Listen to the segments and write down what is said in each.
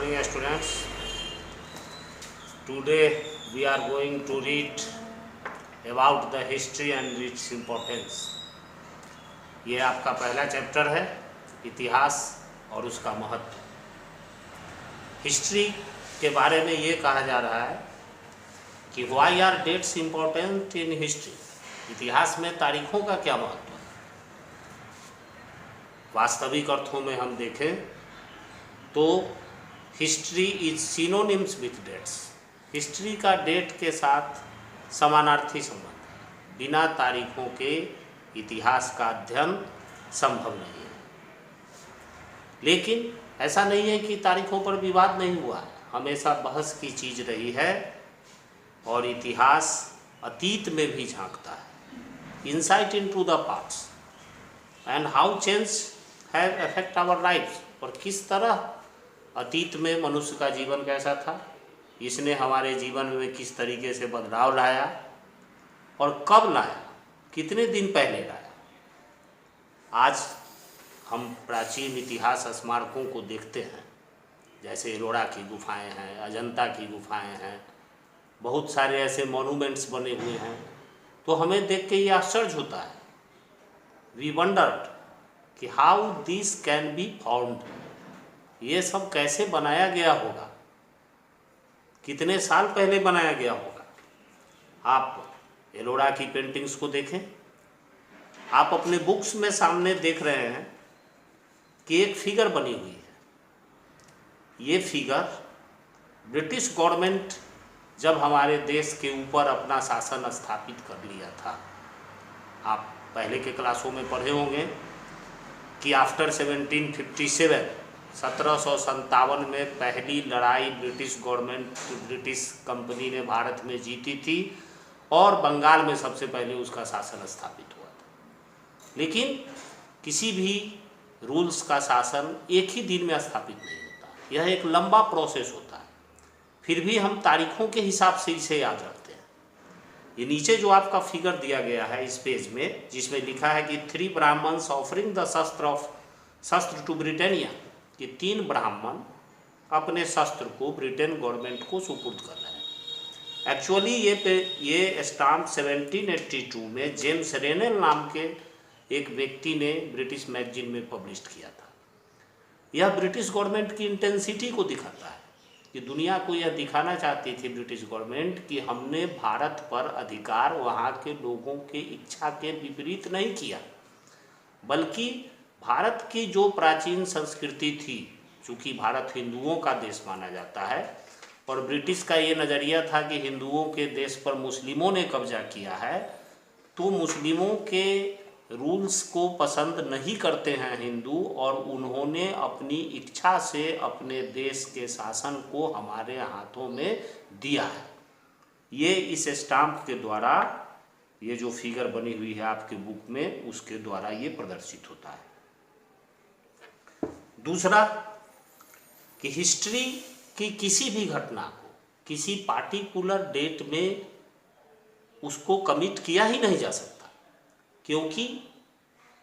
morning students. Today we are going to read about the history and its importance. ये आपका पहला chapter है, इतिहास और उसका महत्व। हिस्ट्री के बारे में ये कहा जा रहा है कि why are dates important in history. इतिहास में तारीखों का क्या महत्व है। वास्तविक अर्थों में हम देखें तो history is synonyms with dates. History का डेट के साथ समानार्थी संबंध है। बिना तारीखों के इतिहास का अध्ययन संभव नहीं है। लेकिन ऐसा नहीं है कि तारीखों पर विवाद नहीं हुआ है, हमेशा बहस की चीज़ रही है और इतिहास अतीत में भी झांकता है। Insight into the past and how change have affect our life. और किस तरह अतीत में मनुष्य का जीवन कैसा था, इसने हमारे जीवन में किस तरीके से बदलाव लाया और कब लाया, कितने दिन पहले लाया। आज हम प्राचीन इतिहास स्मारकों को देखते हैं, जैसे एलोरा की गुफाएं हैं, अजंता की गुफाएं हैं, बहुत सारे ऐसे मॉन्यूमेंट्स बने हुए हैं, तो हमें देख के ये आश्चर्य होता है। वी वंडर्ड कि how this can be found. ये सब कैसे बनाया गया होगा, कितने साल पहले बनाया गया होगा। आप एलोरा की पेंटिंग्स को देखें, आप अपने बुक्स में सामने देख रहे हैं कि एक फिगर बनी हुई है। ये फिगर ब्रिटिश गवर्नमेंट जब हमारे देश के ऊपर अपना शासन स्थापित कर लिया था। आप पहले के क्लासों में पढ़े होंगे कि आफ्टर 1757 में पहली लड़ाई ब्रिटिश गवर्नमेंट, ब्रिटिश कंपनी ने भारत में जीती थी और बंगाल में सबसे पहले उसका शासन स्थापित हुआ था। लेकिन किसी भी रूल्स का शासन एक ही दिन में स्थापित नहीं होता, यह एक लंबा प्रोसेस होता है। फिर भी हम तारीखों के हिसाब से इसे याद रखते हैं। ये नीचे जो आपका फिगर दिया गया है इस पेज में, जिसमें लिखा है कि 3 ब्राह्मण्स ऑफरिंग द शस्त्र टू ब्रिटेनिया, कि 3 ब्राह्मण अपने शस्त्र को ब्रिटेन गवर्नमेंट को सुपुर्द कर रहे हैं। एक्चुअली ये स्टाम्प 1782 में जेम्स रेनेल नाम के एक व्यक्ति ने ब्रिटिश मैगजीन में पब्लिश किया था। यह ब्रिटिश गवर्नमेंट की इंटेंसिटी को दिखाता है कि दुनिया को यह दिखाना चाहती थी ब्रिटिश गवर्नमेंट कि हमने भारत पर अधिकार वहाँ के लोगों के इच्छा के विपरीत नहीं किया, बल्कि भारत की जो प्राचीन संस्कृति थी, चूँकि भारत हिंदुओं का देश माना जाता है और ब्रिटिश का ये नज़रिया था कि हिंदुओं के देश पर मुस्लिमों ने कब्जा किया है, तो मुस्लिमों के रूल्स को पसंद नहीं करते हैं हिंदू, और उन्होंने अपनी इच्छा से अपने देश के शासन को हमारे हाथों में दिया है। ये इस स्टाम्प के द्वारा, ये जो फिगर बनी हुई है आपके बुक में, उसके द्वारा ये प्रदर्शित होता है। दूसरा कि हिस्ट्री की किसी भी घटना को किसी पार्टिकुलर डेट में उसको कमिट किया ही नहीं जा सकता, क्योंकि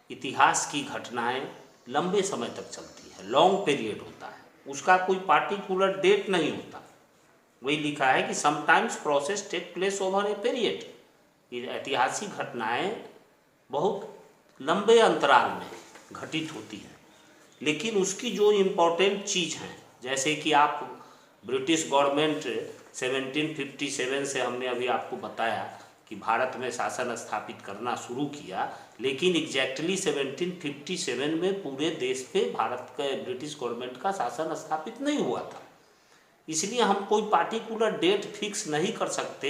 इतिहास की घटनाएं लंबे समय तक चलती है, लॉन्ग पीरियड होता है, उसका कोई पार्टिकुलर डेट नहीं होता। वही लिखा है कि sometimes process take place over a period. ऐतिहासिक घटनाएं बहुत लंबे अंतराल में घटित होती हैं, लेकिन उसकी जो इम्पोर्टेंट चीज़ हैं, जैसे कि आप ब्रिटिश गवर्नमेंट 1757 से, हमने अभी आपको बताया कि भारत में शासन स्थापित करना शुरू किया, लेकिन एग्जैक्टली 1757 में पूरे देश पे भारत का ब्रिटिश गवर्नमेंट का शासन स्थापित नहीं हुआ था। इसलिए हम कोई पार्टिकुलर डेट फिक्स नहीं कर सकते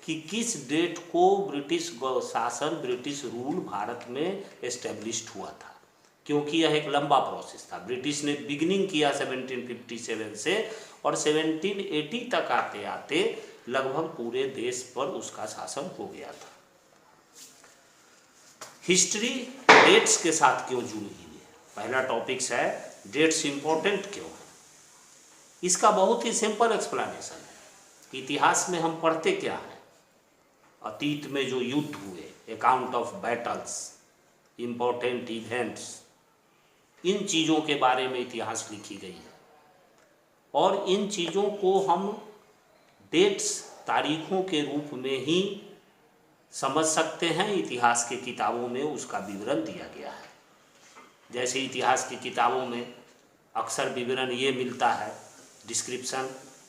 कि किस डेट को ब्रिटिश शासन, ब्रिटिश रूल भारत में एस्टेब्लिश्ड हुआ था, क्योंकि यह एक लंबा प्रोसेस था। ब्रिटिश ने बिगिनिंग किया 1757 से और 1780 तक आते आते लगभग पूरे देश पर उसका शासन हो गया था। हिस्ट्री डेट्स के साथ क्यों जुड़ी हुई है? पहला टॉपिक्स है डेट्स इंपॉर्टेंट क्यों है। इसका बहुत ही सिंपल एक्सप्लेनेशन है। इतिहास में हम पढ़ते क्या है, अतीत में जो युद्ध हुए, account of battles, important events, इन चीज़ों के बारे में इतिहास लिखी गई है। और इन चीज़ों को हम डेट्स, तारीखों के रूप में ही समझ सकते हैं। इतिहास के किताबों में उसका विवरण दिया गया है। जैसे इतिहास की किताबों में अक्सर विवरण ये मिलता है, डिस्क्रिप्शन,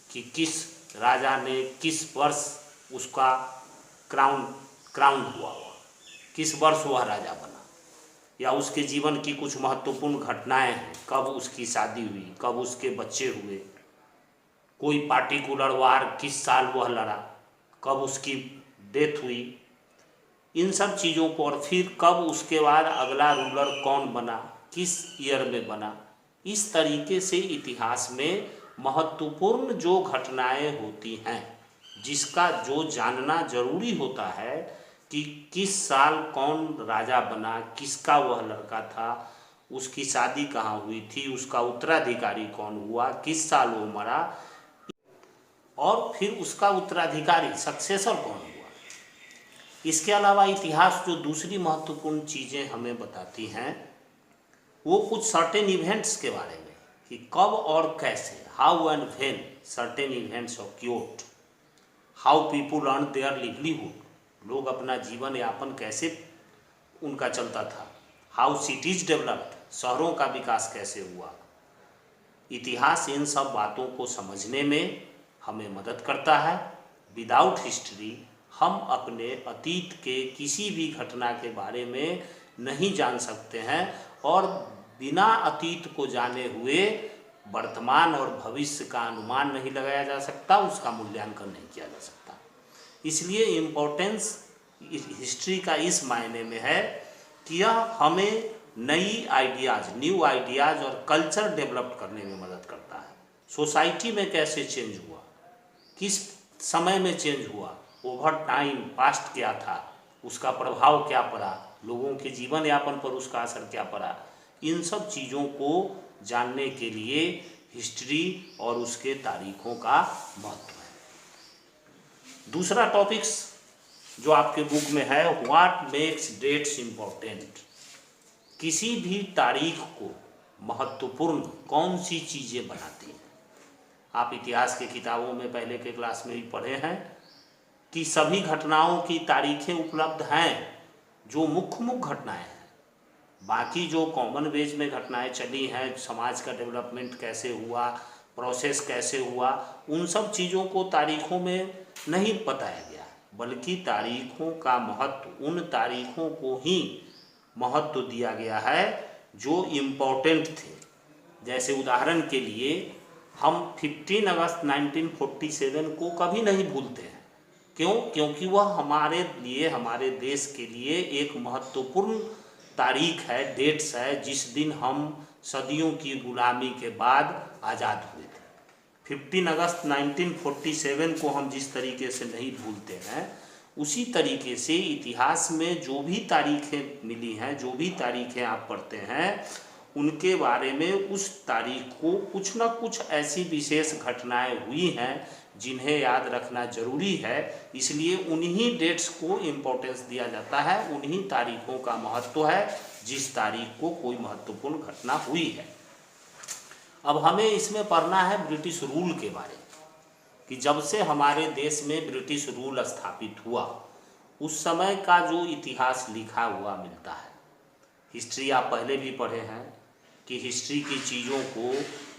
कि किस राजा ने किस वर्ष उसका क्राउन हुआ, किस वर्ष वह राजा बना, या उसके जीवन की कुछ महत्वपूर्ण घटनाएं हैं, कब उसकी शादी हुई, कब उसके बच्चे हुए, कोई पार्टिकुलर वार किस साल वह लड़ा, कब उसकी डेथ हुई, इन सब चीज़ों को, और फिर कब उसके बाद अगला रूलर कौन बना, किस ईयर में बना। इस तरीके से इतिहास में महत्वपूर्ण जो घटनाएं होती हैं, जिसका जो जानना जरूरी होता है कि किस साल कौन राजा बना, किसका वह लड़का था, उसकी शादी कहाँ हुई थी, उसका उत्तराधिकारी कौन हुआ, किस साल वो मरा, और फिर उसका उत्तराधिकारी सक्सेसर कौन हुआ। इसके अलावा इतिहास जो दूसरी महत्वपूर्ण चीज़ें हमें बताती हैं, वो कुछ सर्टेन इवेंट्स के बारे में, कि कब और कैसे, how and when certain events occurred, how people earn their livelihood, लोग अपना जीवन यापन कैसे उनका चलता था, हाउ सिटीज डेवलप्ड, शहरों का विकास कैसे हुआ। इतिहास इन सब बातों को समझने में हमें मदद करता है। विदाउट हिस्ट्री हम अपने अतीत के किसी भी घटना के बारे में नहीं जान सकते हैं, और बिना अतीत को जाने हुए वर्तमान और भविष्य का अनुमान नहीं लगाया जा सकता, उसका मूल्यांकन नहीं किया जा सकता। इसलिए इम्पोर्टेंस हिस्ट्री का इस मायने में है कि यह हमें नई आइडियाज़, न्यू आइडियाज़ और कल्चर डेवलप करने में मदद करता है। सोसाइटी में कैसे चेंज हुआ, किस समय में चेंज हुआ, ओवर टाइम पास्ट क्या था, उसका प्रभाव क्या पड़ा, लोगों के जीवन यापन पर उसका असर क्या पड़ा, इन सब चीज़ों को जानने के लिए हिस्ट्री और उसके तारीखों का महत्व है। दूसरा टॉपिक्स जो आपके बुक में है, व्हाट मेक्स डेट्स इम्पोर्टेंट, किसी भी तारीख को महत्वपूर्ण कौन सी चीज़ें बनाती हैं। आप इतिहास के किताबों में पहले के क्लास में भी पढ़े हैं कि सभी घटनाओं की तारीखें उपलब्ध हैं, जो मुख्य घटनाएं हैं। बाकी जो कॉमन वेज में घटनाएं चली हैं, समाज का डेवलपमेंट कैसे हुआ, प्रोसेस कैसे हुआ, उन सब चीज़ों को तारीखों में नहीं बताया गया, बल्कि तारीखों का महत्व, उन तारीखों को ही महत्व दिया गया है जो इम्पोर्टेंट थे। जैसे उदाहरण के लिए हम 15 अगस्त 1947 को कभी नहीं भूलते हैं। क्यों? क्योंकि वह हमारे लिए, हमारे देश के लिए एक महत्वपूर्ण तारीख है, डेट्स है, जिस दिन हम सदियों की गुलामी के बाद आज़ाद हुए थे। 15 अगस्त 1947 को हम जिस तरीके से नहीं भूलते हैं, उसी तरीके से इतिहास में जो भी तारीखें मिली हैं, जो भी तारीखें आप पढ़ते हैं, उनके बारे में उस तारीख को कुछ ना कुछ ऐसी विशेष घटनाएं हुई हैं जिन्हें याद रखना जरूरी है। इसलिए उन्हीं डेट्स को इम्पोर्टेंस दिया जाता है, उन्हीं तारीखों का महत्व है जिस तारीख को कोई महत्वपूर्ण घटना हुई है। अब हमें इसमें पढ़ना है ब्रिटिश रूल के बारे में, कि जब से हमारे देश में ब्रिटिश रूल स्थापित हुआ, उस समय का जो इतिहास लिखा हुआ मिलता है। हिस्ट्री आप पहले भी पढ़े हैं कि हिस्ट्री की चीज़ों को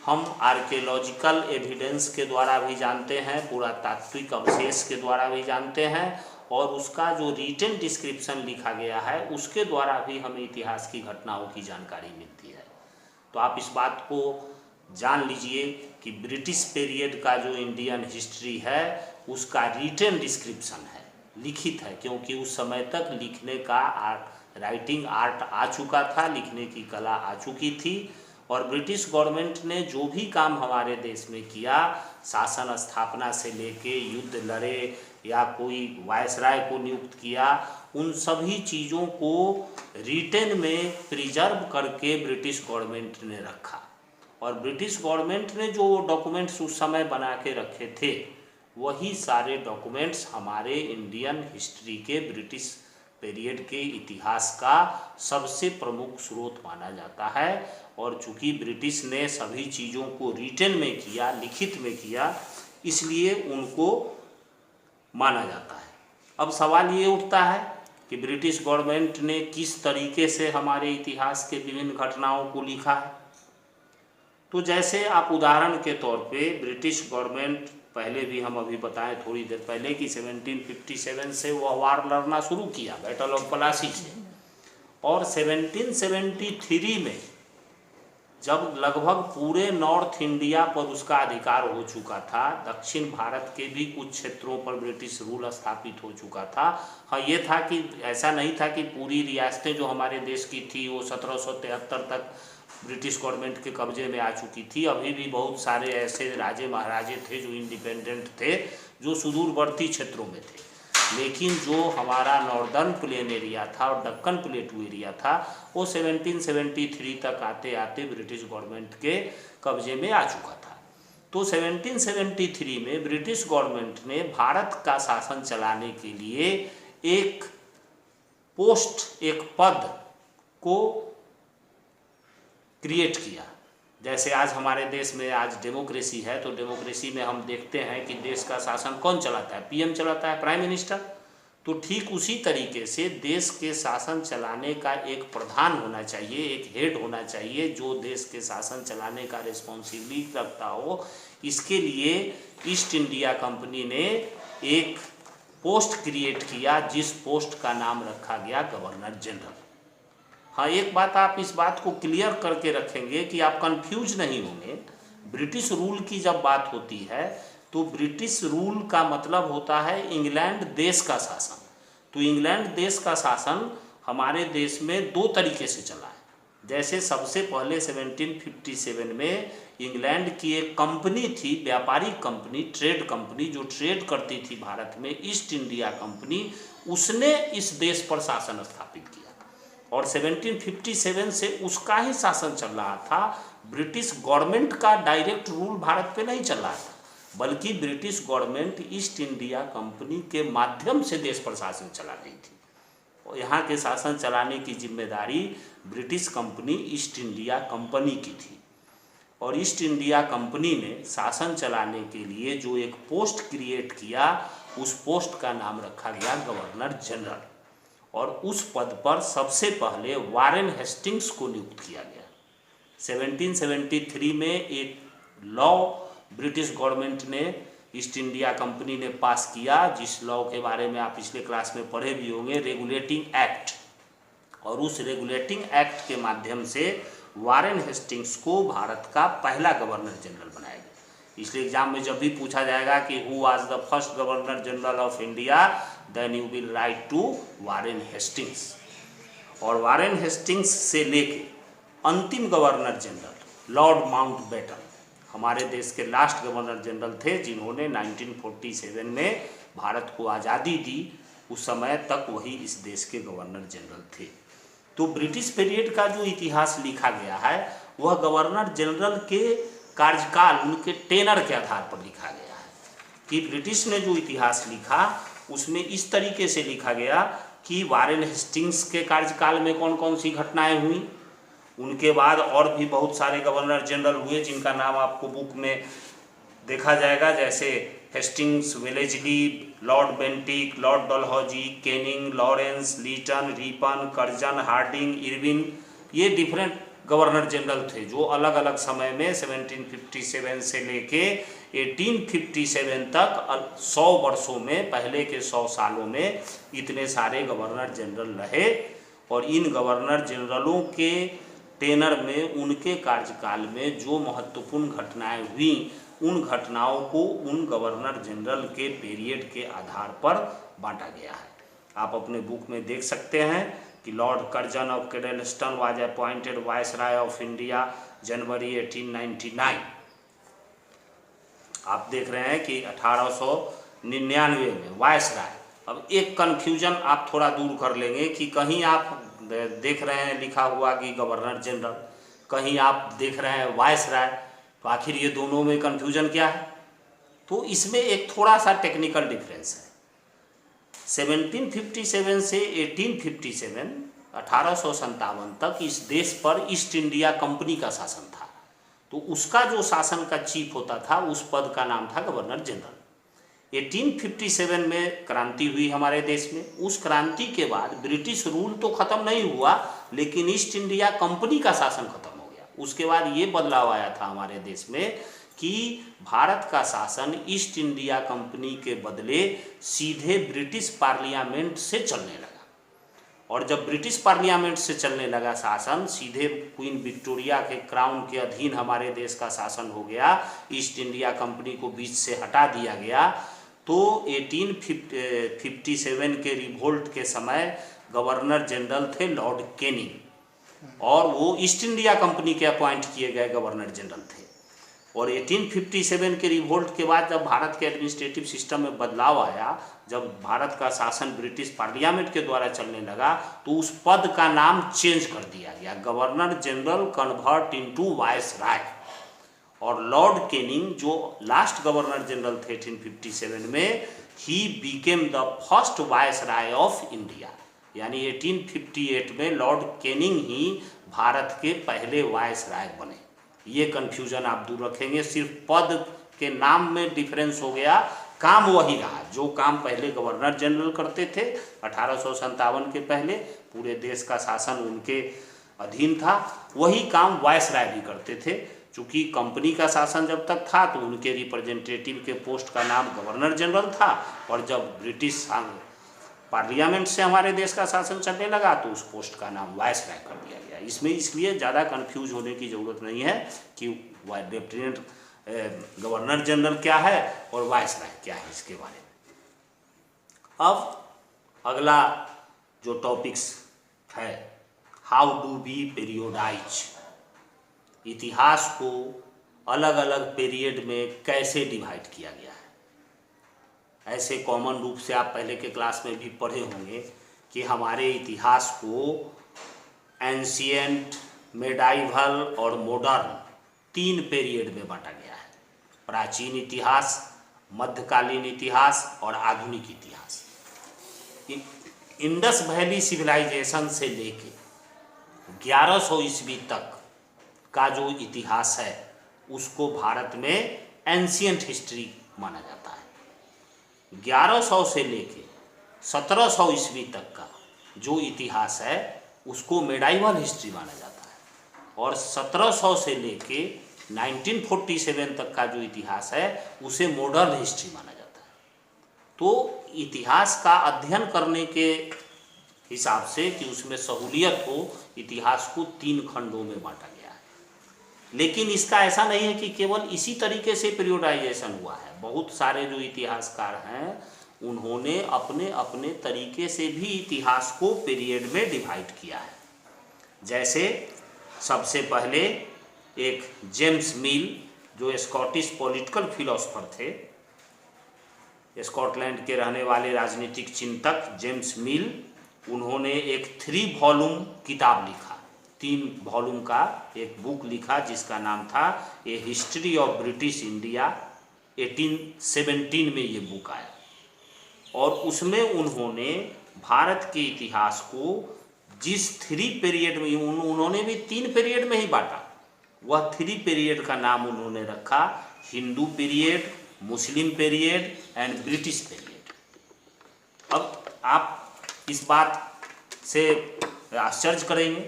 हम आर्कियोलॉजिकल एविडेंस के द्वारा भी जानते हैं, पुरातात्विक अवशेष के द्वारा भी जानते हैं, और उसका जो रिटन डिस्क्रिप्शन लिखा गया है उसके द्वारा भी हमें इतिहास की घटनाओं की जानकारी मिलती है। तो आप इस बात को जान लीजिए कि ब्रिटिश पीरियड का जो इंडियन हिस्ट्री है उसका रिटन डिस्क्रिप्शन है, लिखित है, क्योंकि उस समय तक लिखने का राइटिंग आर्ट आ चुका था, लिखने की कला आ चुकी थी। और ब्रिटिश गवर्नमेंट ने जो भी काम हमारे देश में किया, शासन स्थापना से लेके युद्ध लड़े या कोई वायसराय को नियुक्त किया, उन सभी चीज़ों को रिटन में प्रिजर्व करके ब्रिटिश गवर्नमेंट ने रखा। और ब्रिटिश गवर्नमेंट ने जो डॉक्यूमेंट्स उस समय बना के रखे थे, वही सारे डॉक्यूमेंट्स हमारे इंडियन हिस्ट्री के ब्रिटिश पीरियड के इतिहास का सबसे प्रमुख स्रोत माना जाता है। और चूंकि ब्रिटिश ने सभी चीज़ों को रिटन में किया, लिखित में किया, इसलिए उनको माना जाता है। अब सवाल ये उठता है कि ब्रिटिश गवर्नमेंट ने किस तरीके से हमारे इतिहास के विभिन्न घटनाओं को लिखा है। तो जैसे आप उदाहरण के तौर पे ब्रिटिश गवर्नमेंट, पहले भी हम अभी बताएं थोड़ी देर पहले कि 1757 से वह वार लड़ना शुरू किया, बैटल ऑफ प्लासी से, और 1773 में जब लगभग पूरे नॉर्थ इंडिया पर उसका अधिकार हो चुका था, दक्षिण भारत के भी कुछ क्षेत्रों पर ब्रिटिश रूल स्थापित हो चुका था। हाँ, ये था कि ऐसा नहीं था कि पूरी रियासतें जो हमारे देश की थी वो 1773 तक ब्रिटिश गवर्नमेंट के कब्जे में आ चुकी थी। अभी भी बहुत सारे ऐसे राजे महाराजे थे जो इंडिपेंडेंट थे, जो सुदूरवर्ती क्षेत्रों में थे। लेकिन जो हमारा नॉर्दर्न प्लेन एरिया था और दक्कन प्लेटू एरिया था, वो 1773 तक आते आते ब्रिटिश गवर्नमेंट के कब्जे में आ चुका था। तो 1773 में ब्रिटिश गवर्नमेंट ने भारत का शासन चलाने के लिए एक पोस्ट, एक पद को क्रिएट किया। जैसे आज हमारे देश में आज डेमोक्रेसी है, तो डेमोक्रेसी में हम देखते हैं कि देश का शासन कौन चलाता है, पीएम चलाता है, प्राइम मिनिस्टर। तो ठीक उसी तरीके से देश के शासन चलाने का एक प्रधान होना चाहिए, एक हेड होना चाहिए, जो देश के शासन चलाने का रिस्पॉन्सिबिलिटी रखता हो। इसके लिए ईस्ट इंडिया कंपनी ने एक पोस्ट क्रिएट किया, जिस पोस्ट का नाम रखा गया गवर्नर जनरल। हाँ, एक बात आप इस बात को क्लियर करके रखेंगे कि आप कंफ्यूज नहीं होंगे। ब्रिटिश रूल की जब बात होती है तो ब्रिटिश रूल का मतलब होता है इंग्लैंड देश का शासन। तो इंग्लैंड देश का शासन हमारे देश में दो तरीके से चला है। जैसे सबसे पहले 1757 में इंग्लैंड की एक कंपनी थी, व्यापारिक कंपनी, ट्रेड कंपनी, जो ट्रेड करती थी भारत में, ईस्ट इंडिया कंपनी, उसने इस देश पर शासन स्थापित किया और 1757 से उसका ही शासन चल रहा था। ब्रिटिश गवर्नमेंट का डायरेक्ट रूल भारत पे नहीं चल रहा था, बल्कि British government east India company के माध्यम से देश पर शासन चला रही थी। और यहाँ के शासन चलाने की जिम्मेदारी British company east India company की थी। और ईस्ट इंडिया कंपनी ने शासन चलाने के लिए जो एक पोस्ट क्रिएट किया, उस पोस्ट का नाम रखा गया गवर्नर जनरल। और उस पद पर सबसे पहले वारेन हेस्टिंग्स को नियुक्त किया गया। 1773 में एक लॉ ब्रिटिश गवर्नमेंट ने, ईस्ट इंडिया कंपनी ने पास किया, जिस लॉ के बारे में आप पिछले क्लास में पढ़े भी होंगे, रेगुलेटिंग एक्ट। और उस रेगुलेटिंग एक्ट के माध्यम से वारेन हेस्टिंग्स को भारत का पहला गवर्नर जनरल बनाया गया। इसलिए एग्जाम में जब भी पूछा जाएगा कि who was the first governor general of India, then you will write to Warren Hastings. और वारेन हेस्टिंग्स से लेके अंतिम गवर्नर जनरल लॉर्ड माउंटबेटन हमारे देश के लास्ट गवर्नर जनरल थे, जिन्होंने 1947 में भारत को आज़ादी दी। उस समय तक वही इस देश के गवर्नर जनरल थे। तो ब्रिटिश पीरियड का जो इतिहास लिखा गया है वह गवर्नर जनरल के कार्यकाल, उनके टेनर के आधार पर लिखा गया है। कि ब्रिटिश ने जो इतिहास लिखा उसमें इस तरीके से लिखा गया कि वारेन हेस्टिंग्स के कार्यकाल में कौन कौन सी घटनाएं हुई, उनके बाद और भी बहुत सारे गवर्नर जनरल हुए जिनका नाम आपको बुक में देखा जाएगा, जैसे Hastings, Wellesley, Lord Bentinck, Lord Dalhousie, Canning, Lawrence, Lytton, Ripon, Curzon, Hardinge, Irwin. ये डिफरेंट गवर्नर जनरल थे जो अलग अलग समय में 1757 से लेके 1857 तक 100 वर्षों में, पहले के 100 सालों में इतने सारे गवर्नर जनरल रहे। और इन गवर्नर जनरलों के टेनर में, उनके कार्यकाल में जो महत्वपूर्ण घटनाएं हुई, उन घटनाओं को उन गवर्नर जनरल के पीरियड के आधार पर बांटा गया है। आप अपने बुक में देख सकते हैं कि Lord Curzon of Kedleston was appointed viceroy of India January 1899। आप देख रहे हैं कि 1899 में वायसराय। अब एक कन्फ्यूजन आप थोड़ा दूर कर लेंगे कि कहीं आप देख रहे हैं लिखा हुआ कि गवर्नर जनरल, कहीं आप देख रहे हैं वायसराय, तो आखिर ये दोनों में कन्फ्यूजन क्या है? तो इसमें एक थोड़ा सा टेक्निकल डिफरेंस है। 1757 से 1857 1857 तक इस देश पर ईस्ट इंडिया कंपनी का शासन था। तो उसका जो शासन का चीफ होता था उस पद का नाम था गवर्नर जनरल। 1857 में क्रांति हुई हमारे देश में। उस क्रांति के बाद ब्रिटिश रूल तो ख़त्म नहीं हुआ, लेकिन ईस्ट इंडिया कंपनी का शासन खत्म हो गया। उसके बाद ये बदलाव आया था हमारे देश में कि भारत का शासन ईस्ट इंडिया कंपनी के बदले सीधे ब्रिटिश पार्लियामेंट से चलने लगा। और जब ब्रिटिश पार्लियामेंट से चलने लगा शासन, सीधे क्वीन विक्टोरिया के क्राउन के अधीन हमारे देश का शासन हो गया, ईस्ट इंडिया कंपनी को बीच से हटा दिया गया। तो 1857 के रिवोल्ट के समय गवर्नर जनरल थे लॉर्ड कैनिंग, और वो ईस्ट इंडिया कंपनी के अपॉइंट किए गए गवर्नर जनरल थे। और 1857 के रिवोल्ट के बाद जब भारत के एडमिनिस्ट्रेटिव सिस्टम में बदलाव आया, जब भारत का शासन ब्रिटिश पार्लियामेंट के द्वारा चलने लगा, तो उस पद का नाम चेंज कर दिया गया, governor general convert into viceroy. और लॉर्ड कैनिंग जो लास्ट गवर्नर जनरल थे 1857 में, he became the first viceroy of India. यानी 1858 में लॉर्ड कैनिंग ही भारत के पहले वायसराय बने। ये कन्फ्यूजन आप दूर रखेंगे, सिर्फ पद के नाम में डिफरेंस हो गया, काम वही रहा। जो काम पहले गवर्नर जनरल करते थे 1857 के पहले, पूरे देश का शासन उनके अधीन था, वही काम वायसराय भी करते थे। चूँकि कंपनी का शासन जब तक था तो उनके रिप्रेजेंटेटिव के पोस्ट का नाम गवर्नर जनरल था, और जब ब्रिटिश पार्लियामेंट से हमारे देश का शासन चलने लगा तो उस पोस्ट का नाम वायसराय कर दिया गया। इसमें इसलिए ज़्यादा कंफ्यूज होने की ज़रूरत नहीं है कि लेफ्टिनेंट गवर्नर जनरल क्या है और वायसराय क्या है इसके बारे में। अब अगला जो टॉपिक्स है, हाउ डू वी पीरियोडाइज, इतिहास को अलग अलग पीरियड में कैसे डिवाइड किया गया है। ऐसे कॉमन रूप से आप पहले के क्लास में भी पढ़े होंगे कि हमारे इतिहास को एंशिएंट, मेडाइवल और मॉडर्न 3 पीरियड में बांटा गया है। प्राचीन इतिहास, मध्यकालीन इतिहास और आधुनिक इतिहास। इंडस वैली सिविलाइजेशन से लेके 1100 ईस्वी तक का जो इतिहास है उसको भारत में एंशिएंट हिस्ट्री माना जाता है। 1100 से लेके 1700 ईस्वी तक का जो इतिहास है उसको मेडाइवल हिस्ट्री माना जाता है, और 1700 से लेके 1947 तक का जो इतिहास है उसे मॉडर्न हिस्ट्री माना जाता है। तो इतिहास का अध्ययन करने के हिसाब से कि उसमें सहूलियत हो, इतिहास को 3 खंडों में बांटा गया है। लेकिन इसका ऐसा नहीं है कि केवल इसी तरीके से पीरियोडाइजेशन हुआ है। बहुत सारे जो इतिहासकार हैं उन्होंने अपने अपने तरीके से भी इतिहास को पीरियड में डिवाइड किया है। जैसे सबसे पहले एक जेम्स मिल, जो स्कॉटिश पॉलिटिकल फिलोसोफर थे, स्कॉटलैंड के रहने वाले राजनीतिक चिंतक जेम्स मिल, उन्होंने एक 3 वॉल्यूम किताब लिखा, 3 वॉल्यूम का एक बुक लिखा जिसका नाम था ए हिस्ट्री ऑफ ब्रिटिश इंडिया। 1817 में ये बुक आया, और उसमें उन्होंने भारत के इतिहास को जिस 3 पीरियड में, उन्होंने भी 3 पीरियड में ही बांटा, वह 3 पीरियड का नाम उन्होंने रखा Hindu period, Muslim period and British period. अब आप इस बात से आश्चर्य करेंगे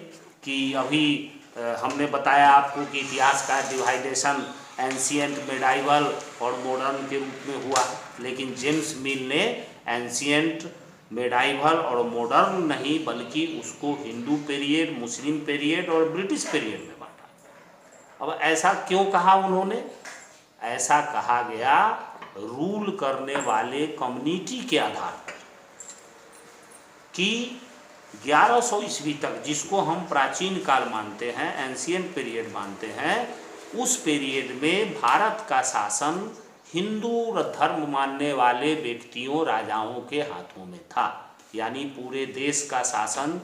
कि अभी हमने बताया आपको कि इतिहास का डिवाइडेशन एंशिएंट, मेडाइवल और मॉडर्न के रूप में हुआ, लेकिन जेम्स मिल ने एंशिएंट, मेडाइवल और मॉडर्न नहीं बल्कि उसको हिंदू पीरियड, मुस्लिम पीरियड और ब्रिटिश पीरियड में बांटा। अब ऐसा क्यों कहा उन्होंने? ऐसा कहा गया रूल करने वाले कम्युनिटी के आधार पर कि 1100 ईस्वी तक, जिसको हम प्राचीन काल मानते हैं, एंशिएंट पीरियड मानते हैं, उस पीरियड में भारत का शासन हिंदू धर्म मानने वाले व्यक्तियों, राजाओं के हाथों में था। यानी पूरे देश का शासन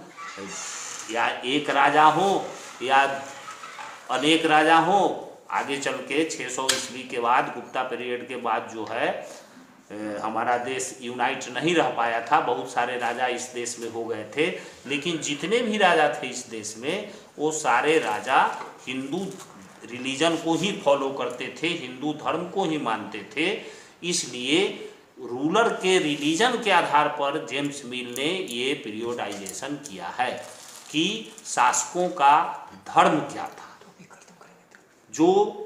या एक राजा हो या अनेक राजा हो, आगे चल के 600 ईस्वी के बाद, गुप्ता पीरियड के बाद जो है, हमारा देश यूनाइट नहीं रह पाया था, बहुत सारे राजा इस देश में हो गए थे, लेकिन जितने भी राजा थे इस देश में वो सारे राजा हिंदू रिलीजन को ही फॉलो करते थे, हिंदू धर्म को ही मानते थे। इसलिए रूलर के रिलीजन के आधार पर जेम्स मिल ने ये पीरियोडाइजेशन किया है कि शासकों का धर्म क्या था, जो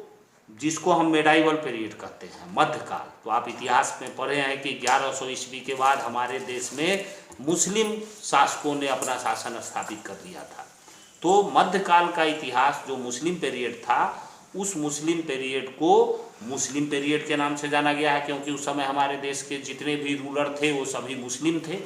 जिसको हम मेडाइवल पीरियड कहते हैं, मध्यकाल। तो आप इतिहास में पढ़े हैं कि 1100 ईस्वी के बाद हमारे देश में मुस्लिम शासकों ने अपना शासन स्थापित कर लिया था। तो मध्यकाल का इतिहास जो मुस्लिम पीरियड था, उस मुस्लिम पीरियड को मुस्लिम पीरियड के नाम से जाना गया है, क्योंकि उस समय हमारे देश के जितने भी रूलर थे वो सभी मुस्लिम थे।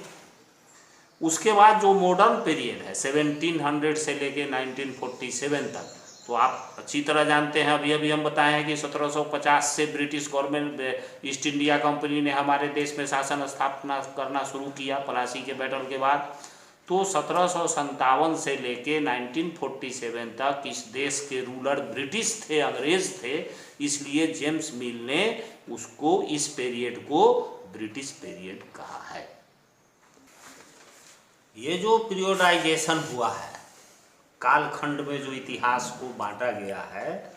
उसके बाद जो मॉडर्न पीरियड है 1700 से लेके 1947 तक, तो आप अच्छी तरह जानते हैं, अभी हम बताए हैं कि 1750 से British government east India company ने हमारे देश में शासन स्थापना करना शुरू किया प्लासी के बैटल के बाद। तो 1757 से लेके 1947 तक इस देश के रूलर ब्रिटिश थे, अंग्रेज थे, इसलिए जेम्स मिल ने उसको इस पीरियड को ब्रिटिश पीरियड कहा है। ये जो पीरियोडाइजेशन हुआ है, कालखंड में जो इतिहास को बांटा गया है,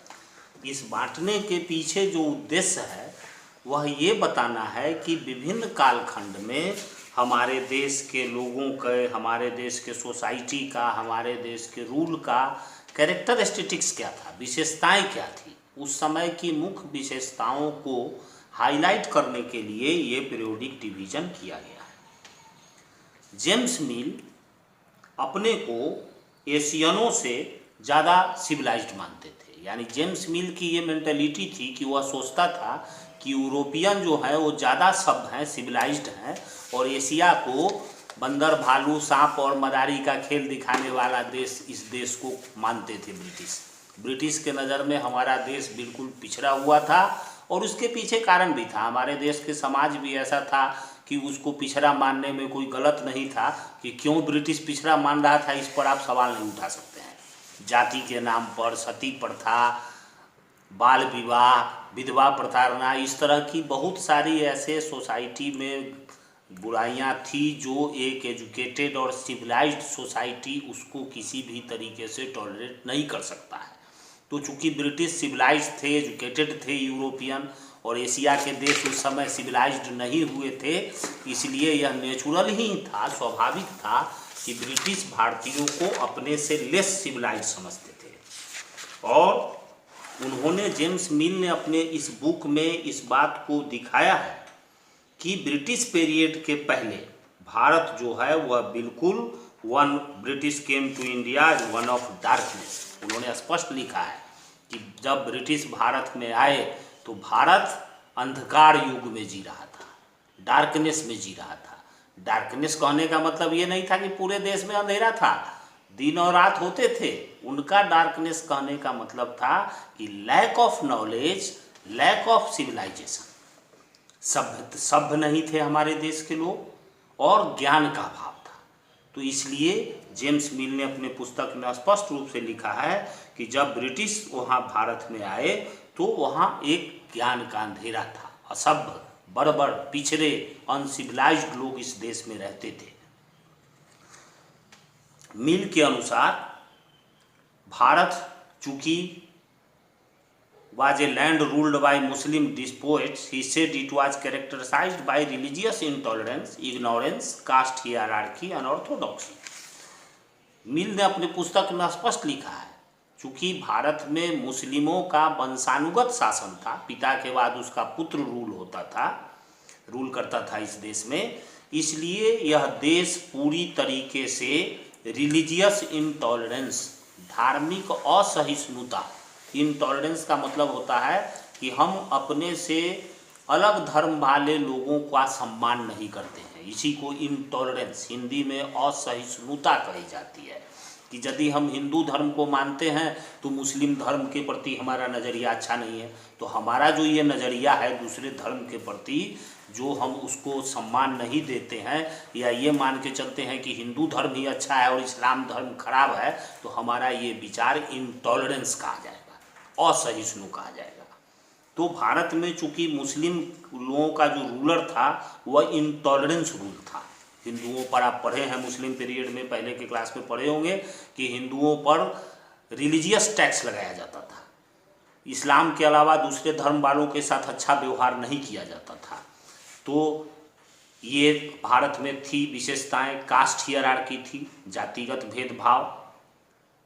इस बांटने के पीछे जो उद्देश्य है वह ये बताना है कि विभिन्न कालखंड में हमारे देश के लोगों के, हमारे देश के सोसाइटी का, हमारे देश के रूल का कैरेक्टरिस्टिक्स क्या था, विशेषताएं क्या थी। उस समय की मुख्य विशेषताओं को हाईलाइट करने के लिए ये पीरियोडिक डिवीजन किया गया है। जेम्स मिल अपने को एशियनों से ज़्यादा सिविलाइज्ड मानते थे, यानी जेम्स मिल की ये मेंटालिटी थी कि वह सोचता था कि यूरोपियन जो है वो ज़्यादा सभ्य हैं, सिविलाइज्ड हैं, और एशिया को बंदर, भालू, सांप और मदारी का खेल दिखाने वाला देश इस देश को मानते थे ब्रिटिश के नज़र में हमारा देश बिल्कुल पिछड़ा हुआ था। और उसके पीछे कारण भी था, हमारे देश के समाज भी ऐसा था कि उसको पिछड़ा मानने में कोई गलत नहीं था। कि क्यों ब्रिटिश पिछड़ा मान रहा था, इस पर आप सवाल नहीं उठा सकते हैं। जाति के नाम पर सती प्रथा, बाल विवाह, विधवा प्रताड़ना, इस तरह की बहुत सारी ऐसे सोसाइटी में बुराइयां थी जो एक एजुकेटेड और सिविलाइज्ड सोसाइटी उसको किसी भी तरीके से टॉलरेट नहीं कर सकता है। तो चूँकि ब्रिटिश सिविलाइज्ड थे, एजुकेटेड थे यूरोपियन, और एशिया के देश उस समय सिविलाइज्ड नहीं हुए थे, इसलिए यह नेचुरल ही था, स्वाभाविक था कि ब्रिटिश भारतीयों को अपने से लेस सिविलाइज्ड समझते थे। और उन्होंने, जेम्स मिल ने अपने इस बुक में इस बात को दिखाया है कि ब्रिटिश पीरियड के पहले भारत जो है वह बिल्कुल British came to India one of darkness. उन्होंने स्पष्ट लिखा है कि जब ब्रिटिश भारत में आए तो भारत अंधकार युग में जी रहा था, डार्कनेस में जी रहा था। डार्कनेस कहने का मतलब ये नहीं था कि पूरे देश में अंधेरा था, दिन और रात होते थे। उनका डार्कनेस कहने का मतलब था कि lack of knowledge, lack of civilisation, सभ्य नहीं थे हमारे देश के लोग, और ज्ञान का अभाव था। तो इसलिए जेम्स मिल ने अपने पुस्तक में स्पष्ट रूप से लिखा है कि जब ब्रिटिश वहाँ भारत में आए तो वहाँ एक ज्ञान का अंधेरा था, असभ्य, बड़बड़, पिछड़े, अनसिविलाइज्ड लोग इस देश में रहते थे। मिल के अनुसार भारत चूँकि was a land ruled by Muslim despots, he said it was characterized by religious intolerance, ignorance, caste hierarchy and orthodoxy. मिल ने अपने पुस्तक में स्पष्ट लिखा है, चूँकि भारत में मुस्लिमों का वंशानुगत शासन था, पिता के बाद उसका पुत्र रूल करता था इस देश में, इसलिए यह देश पूरी तरीके से रिलीजियस इंटॉलरेंस, धार्मिक असहिष्णुता, इंटॉलरेंस का मतलब होता है कि हम अपने से अलग धर्म वाले लोगों का सम्मान नहीं करते हैं, इसी को इंटॉलरेंस, हिंदी में असहिष्णुता कही जाती है। कि यदि हम हिंदू धर्म को मानते हैं तो मुस्लिम धर्म के प्रति हमारा नज़रिया अच्छा नहीं है, तो हमारा जो ये नज़रिया है दूसरे धर्म के प्रति, जो हम उसको सम्मान नहीं देते हैं या ये मान के चलते हैं कि हिंदू धर्म ही अच्छा है और इस्लाम धर्म खराब है, तो हमारा ये विचार इंटॉलरेंस कहा जाएगा, असहिष्णु कहा जाएगा। तो भारत में चूंकि मुस्लिम लोगों का जो रूलर था वह इंटॉलरेंस रूल था। हिंदुओं पर, आप पढ़े हैं मुस्लिम पीरियड में, पहले के क्लास में पढ़े होंगे कि हिंदुओं पर रिलीजियस टैक्स लगाया जाता था। इस्लाम के अलावा दूसरे धर्म वालों के साथ अच्छा व्यवहार नहीं किया जाता था। तो ये भारत में थी विशेषताएं। कास्ट हियरार्की थी, जातिगत भेदभाव,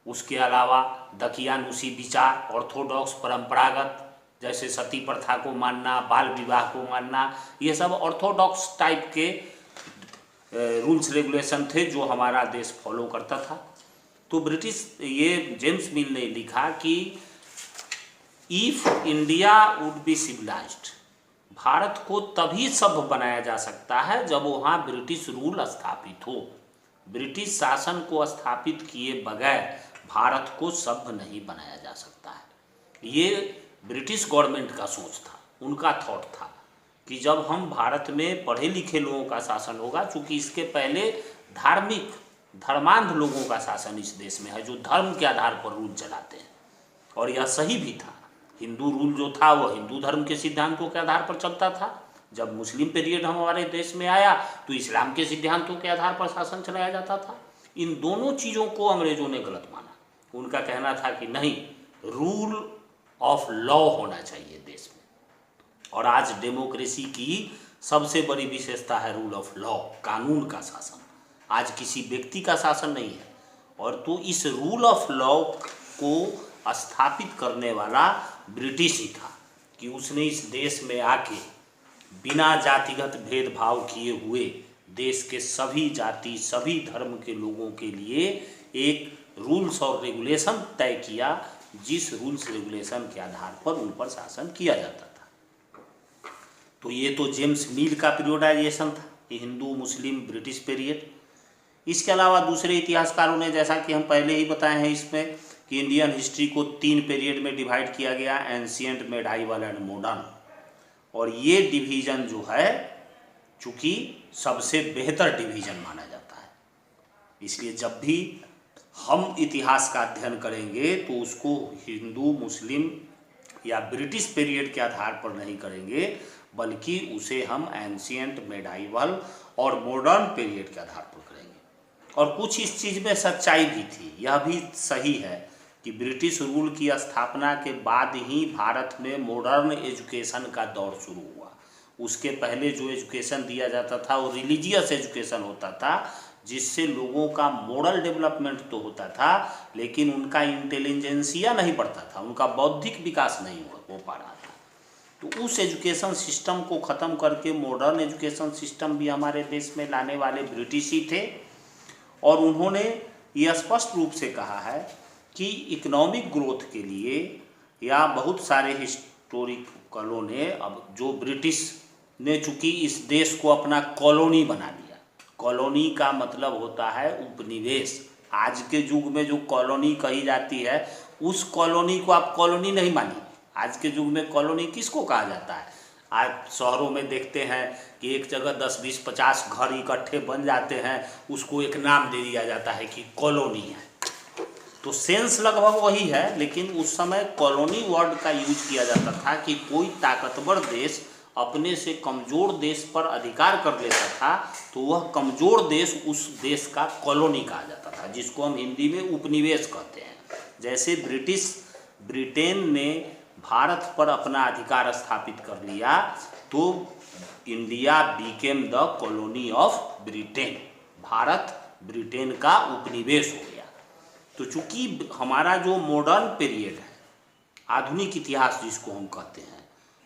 उसके अलावा दकियानुसी विचार, ऑर्थोडॉक्स परंपरागत, जैसे सती प्रथा को मानना, बाल विवाह को मानना, ये सब ऑर्थोडॉक्स टाइप के रूल्स रेगुलेशन थे जो हमारा देश फॉलो करता था। तो ब्रिटिश, ये जेम्स मिल ने लिखा कि if India would be civilised, Bharat को तभी सभ्य बनाया जा सकता है जब वहाँ ब्रिटिश रूल स्थापित हो। ब्रिटिश शासन को स्थापित किए बगैर भारत को सभ्य नहीं बनाया जा सकता है। ये ब्रिटिश गवर्नमेंट का सोच था, उनका थॉट था कि जब हम भारत में पढ़े लिखे लोगों का शासन होगा, चूँकि इसके पहले धार्मिक धर्मांध लोगों का शासन इस देश में है जो धर्म के आधार पर रूल चलाते हैं, और यह सही भी था। हिंदू रूल जो था वह हिंदू धर्म के सिद्धांतों के आधार पर चलता था। जब मुस्लिम पीरियड हमारे देश में आया तो इस्लाम के सिद्धांतों के आधार पर शासन चलाया जाता था। इन दोनों चीज़ों को अंग्रेजों ने गलत माना। उनका कहना था कि नहीं, रूल ऑफ लॉ होना चाहिए देश में, और आज डेमोक्रेसी की सबसे बड़ी विशेषता है रूल ऑफ लॉ, कानून का शासन। आज किसी व्यक्ति का शासन नहीं है। और तो इस रूल ऑफ लॉ को स्थापित करने वाला ब्रिटिश ही था कि उसने इस देश में आके बिना जातिगत भेदभाव किए हुए देश के सभी जाति, सभी धर्म के लोगों के लिए एक रूल्स और रेगुलेशन तय किया, जिस रूल्स रेगुलेशन के आधार पर उन पर शासन किया जाता था। तो ये तो जेम्स मिल का पीरियोडाइजेशन था, ये हिंदू मुस्लिम ब्रिटिश पीरियड। इसके अलावा दूसरे इतिहासकारों ने, जैसा कि हम पहले ही बताए हैं इसमें, कि इंडियन हिस्ट्री को 3 पीरियड में डिवाइड किया गया, एंशिएंट, मेडाइवल एंड मॉडर्न। और ये डिवीज़न जो है चूँकि सबसे बेहतर डिवीज़न माना जाता है, इसलिए जब भी हम इतिहास का अध्ययन करेंगे तो उसको हिंदू मुस्लिम या ब्रिटिश पीरियड के आधार पर नहीं करेंगे, बल्कि उसे हम एंशिएंट, मेडाइवल और मॉडर्न पीरियड के आधार पर करेंगे। और कुछ इस चीज़ में सच्चाई भी थी, यह भी सही है कि ब्रिटिश रूल की स्थापना के बाद ही भारत में मॉडर्न एजुकेशन का दौर शुरू हुआ। उसके पहले जो एजुकेशन दिया जाता था वो रिलीजियस एजुकेशन होता था, जिससे लोगों का मोरल डेवलपमेंट तो होता था, लेकिन उनका इंटेलिजेंसिया नहीं बढ़ता था, उनका बौद्धिक विकास नहीं हो पा रहा था। तो उस एजुकेशन सिस्टम को ख़त्म करके मॉडर्न एजुकेशन सिस्टम भी हमारे देश में लाने वाले ब्रिटिश ही थे। और उन्होंने ये स्पष्ट रूप से कहा है कि इकोनॉमिक ग्रोथ के लिए, या बहुत सारे हिस्टोरिकलों ने, अब जो ब्रिटिश ने चूँकि इस देश को अपना कॉलोनी बना लिया, कॉलोनी का मतलब होता है उपनिवेश। आज के युग में जो कॉलोनी कही जाती है उस कॉलोनी को आप कॉलोनी नहीं मानिए। आज के युग में कॉलोनी किसको कहा जाता है? आज शहरों में देखते हैं कि एक जगह 10, 20, 50 घर इकट्ठे बन जाते हैं, उसको एक नाम दे दिया जाता है कि कॉलोनी है। तो सेंस लगभग वही है, लेकिन उस समय कॉलोनी वर्ड का यूज किया जाता था कि कोई ताकतवर देश अपने से कमज़ोर देश पर अधिकार कर लेता था तो वह कमज़ोर देश उस देश का कॉलोनी कहा जाता था, जिसको हम हिंदी में उपनिवेश कहते हैं। जैसे ब्रिटेन ने भारत पर अपना अधिकार स्थापित कर लिया तो India became the colony of Britain, Bharat Britain का उपनिवेश हो गया। तो चूँकि हमारा जो मॉडर्न पीरियड है, आधुनिक इतिहास जिसको हम कहते हैं,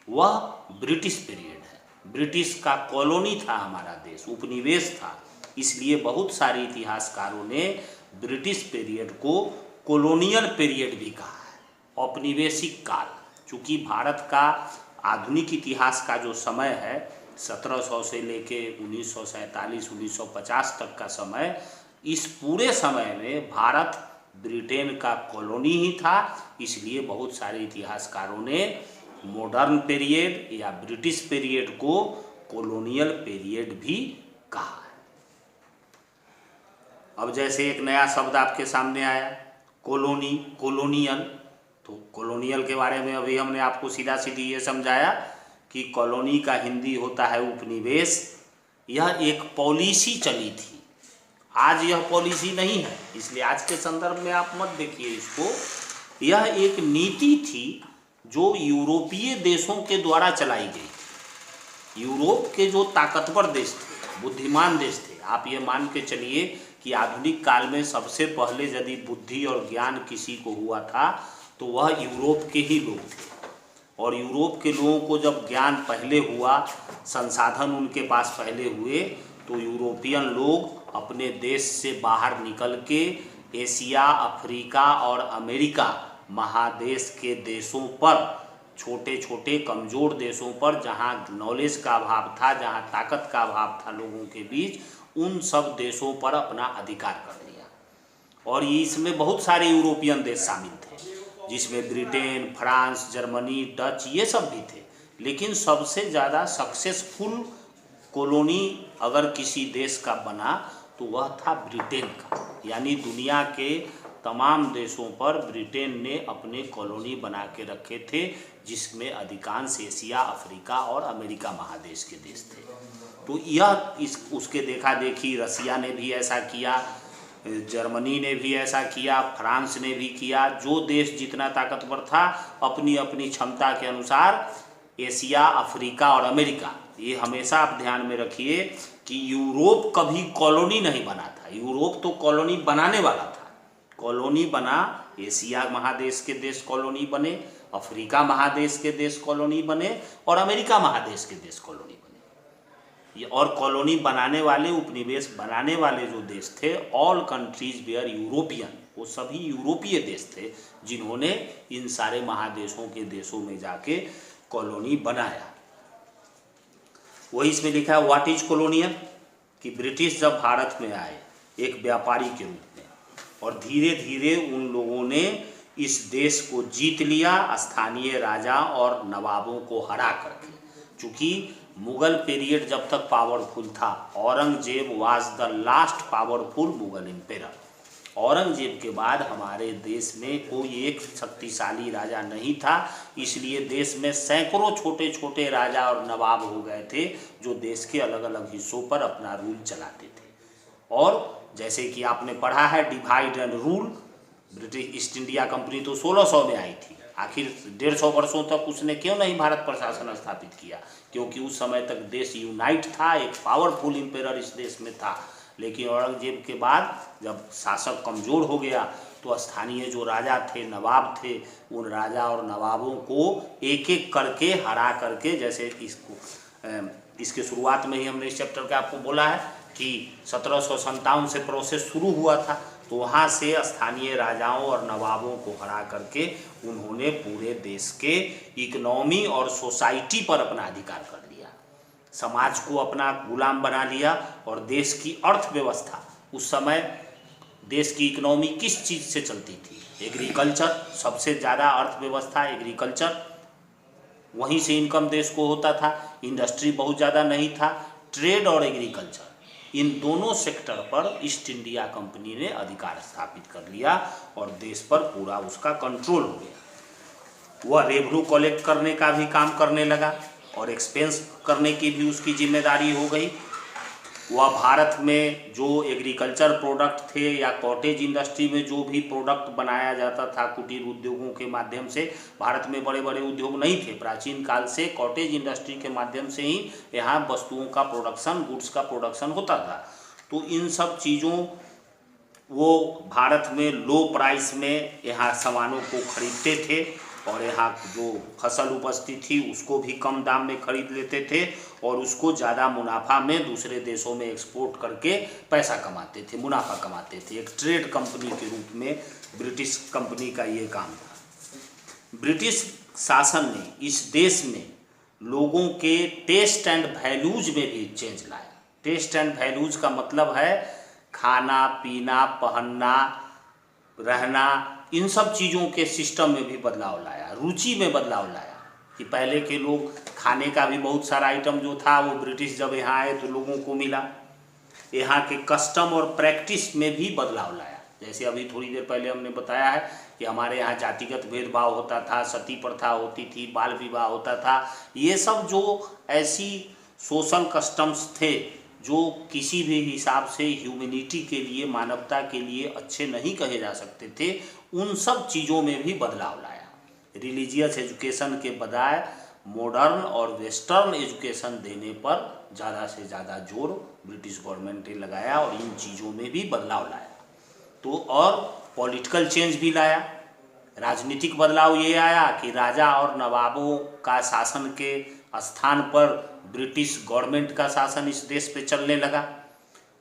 वह ब्रिटिश पीरियड है। ब्रिटिश का कॉलोनी था हमारा देश, उपनिवेश था। इसलिए बहुत सारे इतिहासकारों ने ब्रिटिश पीरियड को कॉलोनियल पीरियड भी कहा है, औपनिवेशिक काल। चूँकि भारत का आधुनिक इतिहास का जो समय है 1700 से लेके 1947, 1950 तक का समय, इस पूरे समय में भारत ब्रिटेन का कॉलोनी ही था। इसलिए बहुत सारे इतिहासकारों ने मॉडर्न पीरियड या ब्रिटिश पीरियड को कॉलोनियल पीरियड भी कहा है। अब जैसे एक नया शब्द आपके सामने आया, कॉलोनी, कॉलोनियल, तो कॉलोनियल के बारे में अभी हमने आपको सीधा सीधी ये समझाया कि कॉलोनी का हिंदी होता है उपनिवेश। यह एक पॉलिसी चली थी, आज यह पॉलिसी नहीं है, इसलिए आज के संदर्भ में आप मत देखिए इसको। यह एक नीति थी जो यूरोपीय देशों के द्वारा चलाई गई। यूरोप के जो ताकतवर देश थे, बुद्धिमान देश थे, आप ये मान के चलिए कि आधुनिक काल में सबसे पहले यदि बुद्धि और ज्ञान किसी को हुआ था तो वह यूरोप के ही लोग थे। और यूरोप के लोगों को जब ज्ञान पहले हुआ, संसाधन उनके पास पहले हुए, तो यूरोपियन लोग अपने देश से बाहर निकल के एशिया, अफ्रीका और अमेरिका महादेश के देशों पर, छोटे छोटे कमज़ोर देशों पर, जहाँ नॉलेज का अभाव था, जहाँ ताकत का अभाव था लोगों के बीच, उन सब देशों पर अपना अधिकार कर लिया। और इसमें बहुत सारे यूरोपियन देश शामिल थे, जिसमें ब्रिटेन, फ्रांस, जर्मनी, डच, ये सब भी थे। लेकिन सबसे ज़्यादा सक्सेसफुल कॉलोनी अगर किसी देश का बना तो वह था ब्रिटेन का। यानी दुनिया के तमाम देशों पर ब्रिटेन ने अपने कॉलोनी बना के रखे थे, जिसमें अधिकांश एशिया, अफ्रीका और अमेरिका महादेश के देश थे। तो यह उसके देखा देखी रसिया ने भी ऐसा किया, जर्मनी ने भी ऐसा किया, फ्रांस ने भी किया। जो देश जितना ताकतवर था अपनी अपनी क्षमता के अनुसार एशिया, अफ्रीका और अमेरिका, ये हमेशा आप ध्यान में रखिए कि यूरोप कभी कॉलोनी नहीं बना था। यूरोप तो कॉलोनी बनाने वाला था। कॉलोनी बना, एशिया महादेश के देश कॉलोनी बने, अफ्रीका महादेश के देश कॉलोनी बने और अमेरिका महादेश के देश कॉलोनी बने। और कॉलोनी बनाने वाले, उपनिवेश बनाने वाले जो देश थे, ऑल कंट्रीज वेयर यूरोपियन, वो सभी यूरोपीय देश थे जिन्होंने इन सारे महादेशों के देशों में जाके कॉलोनी बनाया। वही इसमें लिखा है व्हाट इज कॉलोनियल, कि ब्रिटिश जब भारत में आए एक व्यापारी के रूप में, और धीरे धीरे उन लोगों ने इस देश को जीत लिया स्थानीय राजा और नवाबों को हरा करके। चूँकि मुग़ल पीरियड जब तक पावरफुल था, Aurangzeb was the last powerful Mughal emperor. Aurangzeb के बाद हमारे देश में कोई एक शक्तिशाली राजा नहीं था, इसलिए देश में सैकड़ों छोटे छोटे राजा और नवाब हो गए थे जो देश के अलग अलग हिस्सों पर अपना रूल चलाते थे। और जैसे कि आपने पढ़ा है divide and rule, British east India company तो 1600 में आई थी, आखिर 150 वर्षों तक उसने क्यों नहीं भारत पर शासन स्थापित किया? क्योंकि उस समय तक देश यूनाइट था, एक पावरफुल एम्पेरर इस देश में था। लेकिन औरंगजेब के बाद जब शासक कमज़ोर हो गया तो स्थानीय जो राजा थे, नवाब थे, उन राजा और नवाबों को एक एक करके हरा करके, जैसे इसके शुरुआत में ही हमने इस चैप्टर का आपको बोला है कि 1757 से प्रोसेस शुरू हुआ था, तो वहाँ से स्थानीय राजाओं और नवाबों को हरा करके उन्होंने पूरे देश के इकोनॉमी और सोसाइटी पर अपना अधिकार कर लिया, समाज को अपना गुलाम बना लिया। और देश की अर्थव्यवस्था, उस समय देश की इकोनॉमी किस चीज़ से चलती थी? एग्रीकल्चर, सबसे ज़्यादा अर्थव्यवस्था एग्रीकल्चर, वहीं से इनकम देश को होता था। इंडस्ट्री बहुत ज़्यादा नहीं था। ट्रेड और एग्रीकल्चर, इन दोनों सेक्टर पर ईस्ट इंडिया कंपनी ने अधिकार स्थापित कर लिया और देश पर पूरा उसका कंट्रोल हो गया। वह रेवेन्यू कलेक्ट करने का भी काम करने लगा और एक्सपेंस करने की भी उसकी जिम्मेदारी हो गई। वह भारत में जो एग्रीकल्चर प्रोडक्ट थे या कॉटेज इंडस्ट्री में जो भी प्रोडक्ट बनाया जाता था कुटीर उद्योगों के माध्यम से, भारत में बड़े बड़े उद्योग नहीं थे, प्राचीन काल से कॉटेज इंडस्ट्री के माध्यम से ही यहाँ वस्तुओं का प्रोडक्शन, गुड्स का प्रोडक्शन होता था। तो इन सब चीज़ों, वो भारत में लो प्राइस में यहाँ सामानों को खरीदते थे और यहाँ जो फसल उपजती थी उसको भी कम दाम में खरीद लेते थे और उसको ज़्यादा मुनाफा में दूसरे देशों में एक्सपोर्ट करके पैसा कमाते थे, मुनाफा कमाते थे। एक ट्रेड कंपनी के रूप में ब्रिटिश कंपनी का ये काम था। ब्रिटिश शासन ने इस देश में लोगों के टेस्ट एंड वैल्यूज में भी चेंज लाया। टेस्ट एंड वैल्यूज का मतलब है खाना पीना, पहनना, रहना, इन सब चीज़ों के सिस्टम में भी बदलाव लाया, रुचि में बदलाव लाया। कि पहले के लोग खाने का भी बहुत सारा आइटम जो था वो ब्रिटिश जब यहाँ आए तो लोगों को मिला। यहाँ के कस्टम और प्रैक्टिस में भी बदलाव लाया। जैसे अभी थोड़ी देर पहले हमने बताया है कि हमारे यहाँ जातिगत भेदभाव होता था, सती प्रथा होती थी, बाल विवाह होता था। ये सब जो ऐसी सोशल कस्टम्स थे जो किसी भी हिसाब से ह्यूमैनिटी के लिए, मानवता के लिए अच्छे नहीं कहे जा सकते थे, उन सब चीज़ों में भी बदलाव लाया। रिलीजियस एजुकेशन के बजाय मॉडर्न और वेस्टर्न एजुकेशन देने पर ज़्यादा से ज़्यादा जोर ब्रिटिश गवर्नमेंट ने लगाया और इन चीज़ों में भी बदलाव लाया। तो और पॉलिटिकल चेंज भी लाया। राजनीतिक बदलाव ये आया कि राजा और नवाबों का शासन के स्थान पर ब्रिटिश गवर्नमेंट का शासन इस देश पे चलने लगा।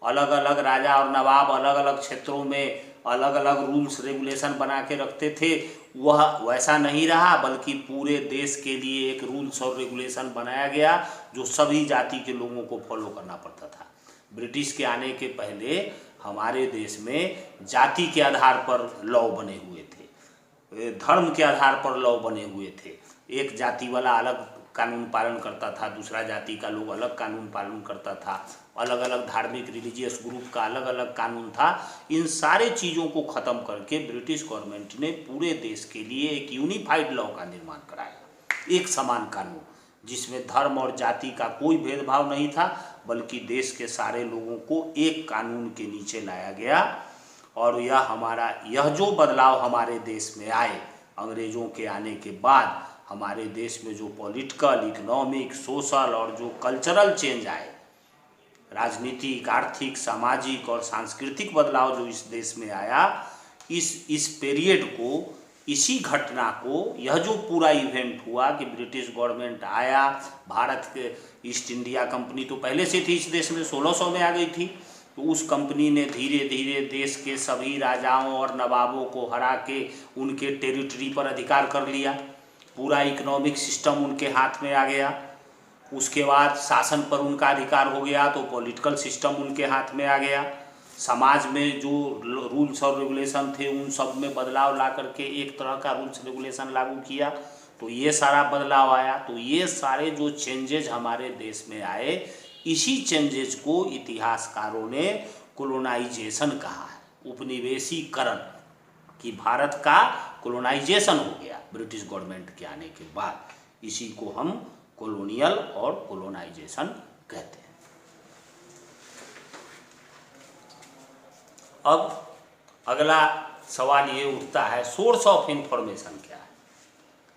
अलग अलग राजा और नवाब अलग अलग क्षेत्रों में अलग अलग रूल्स रेगुलेशन बना के रखते थे। वह वैसा नहीं रहा, बल्कि पूरे देश के लिए एक रूल्स और रेगुलेशन बनाया गया जो सभी जाति के लोगों को फॉलो करना पड़ता था। ब्रिटिश के आने के पहले हमारे देश में जाति के आधार पर लॉ बने हुए थे, धर्म के आधार पर लॉ बने हुए थे। एक जाति वाला अलग कानून पालन करता था, दूसरा जाति का लोग अलग कानून पालन करता था, अलग अलग धार्मिक रिलीजियस ग्रुप का अलग अलग कानून था। इन सारे चीज़ों को ख़त्म करके ब्रिटिश गवर्नमेंट ने पूरे देश के लिए एक यूनिफाइड लॉ का निर्माण कराया, एक समान कानून जिसमें धर्म और जाति का कोई भेदभाव नहीं था, बल्कि देश के सारे लोगों को एक कानून के नीचे लाया गया। और यह जो बदलाव हमारे देश में आए अंग्रेज़ों के आने के बाद, हमारे देश में जो पॉलिटिकल, इकोनॉमिक, सोशल और जो कल्चरल चेंज आए, राजनीतिक, आर्थिक, सामाजिक और सांस्कृतिक बदलाव जो इस देश में आया, इस पीरियड को, इसी घटना को, यह जो पूरा इवेंट हुआ कि ब्रिटिश गवर्नमेंट आया, भारत के ईस्ट इंडिया कंपनी तो पहले से थी इस देश में, 1600 में आ गई थी। तो उस कंपनी ने धीरे धीरे देश के सभी राजाओं और नवाबों को हरा के उनके टेरिटरी पर अधिकार कर लिया। पूरा इकोनॉमिक सिस्टम उनके हाथ में आ गया। उसके बाद शासन पर उनका अधिकार हो गया तो पॉलिटिकल सिस्टम उनके हाथ में आ गया। समाज में जो रूल्स और रेगुलेशन थे उन सब में बदलाव ला करके एक तरह का रूल्स रेगुलेशन लागू किया। तो ये सारा बदलाव आया। तो ये सारे जो चेंजेज हमारे देश में आए, इसी चेंजेज को इतिहासकारों ने कोलोनाइजेशन कहा है, उपनिवेशीकरण, कि भारत का कोलोनाइजेशन हो गया ब्रिटिश गवर्नमेंट के आने के बाद। इसी को हम कॉलोनियल और कोलोनाइजेशन कहते हैं। अब अगला सवाल ये उठता है, सोर्स ऑफ इंफॉर्मेशन क्या है।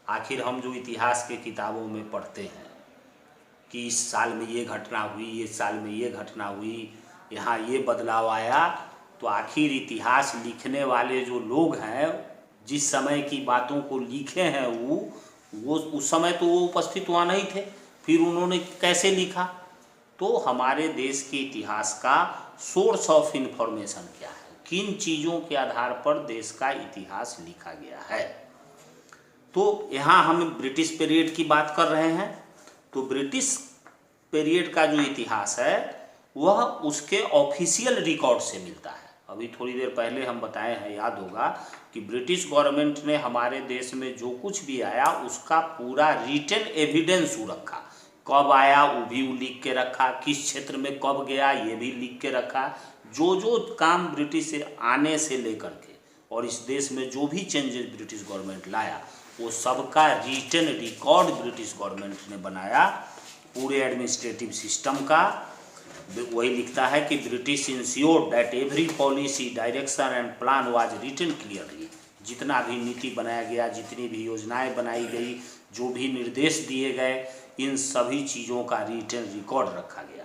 आखिर हम जो इतिहास के किताबों में पढ़ते हैं कि इस साल में ये घटना हुई, इस साल में ये घटना हुई, यहाँ ये बदलाव आया, तो आखिर इतिहास लिखने वाले जो लोग हैं, जिस समय की बातों को लिखे हैं वो उस समय तो वो उपस्थित वहाँ नहीं थे, फिर उन्होंने कैसे लिखा। तो हमारे देश के इतिहास का सोर्स ऑफ इंफॉर्मेशन क्या है, किन चीज़ों के आधार पर देश का इतिहास लिखा गया है। तो यहाँ हम ब्रिटिश पीरियड की बात कर रहे हैं। तो ब्रिटिश पीरियड का जो इतिहास है वह उसके ऑफिशियल रिकॉर्ड से मिलता है। अभी थोड़ी देर पहले हम बताए हैं, याद होगा, कि ब्रिटिश गवर्नमेंट ने हमारे देश में जो कुछ भी आया उसका पूरा रिटन एविडेंस रखा। कब आया वो भी लिख के रखा, किस क्षेत्र में कब गया ये भी लिख के रखा। जो जो काम ब्रिटिश से आने से लेकर के और इस देश में जो भी चेंजेस ब्रिटिश गवर्नमेंट लाया वो सबका रिटन रिकॉर्ड ब्रिटिश गवर्नमेंट ने बनाया। पूरे एडमिनिस्ट्रेटिव सिस्टम का वही लिखता है कि British ensured that every policy, direction and plan was written clearly. जितना भी नीति बनाया गया, जितनी भी योजनाएं बनाई गई, जो भी निर्देश दिए गए, इन सभी चीज़ों का रिटन रिकॉर्ड रखा गया।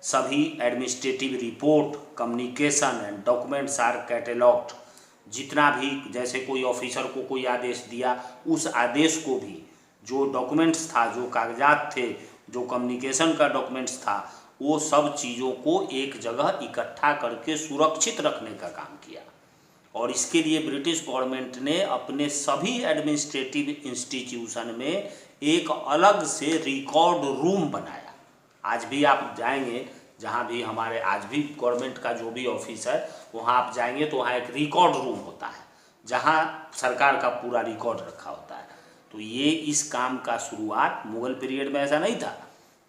सभी administrative report, communication and documents are catalogued. जितना भी, जैसे कोई ऑफिसर को कोई आदेश दिया, उस आदेश को भी, जो डॉक्यूमेंट्स था, जो कागजात थे, जो कम्युनिकेशन का डॉक्यूमेंट्स था, वो सब चीज़ों को एक जगह इकट्ठा करके सुरक्षित रखने का काम किया। और इसके लिए ब्रिटिश गवर्नमेंट ने अपने सभी एडमिनिस्ट्रेटिव इंस्टीट्यूशन में एक अलग से रिकॉर्ड रूम बनाया। आज भी आप जाएंगे, जहाँ भी हमारे आज भी गवर्नमेंट का जो भी ऑफिस है, वहाँ आप जाएंगे तो वहाँ एक रिकॉर्ड रूम होता है जहाँ सरकार का पूरा रिकॉर्ड रखा होता है। तो ये इस काम का शुरुआत मुगल पीरियड में ऐसा नहीं था।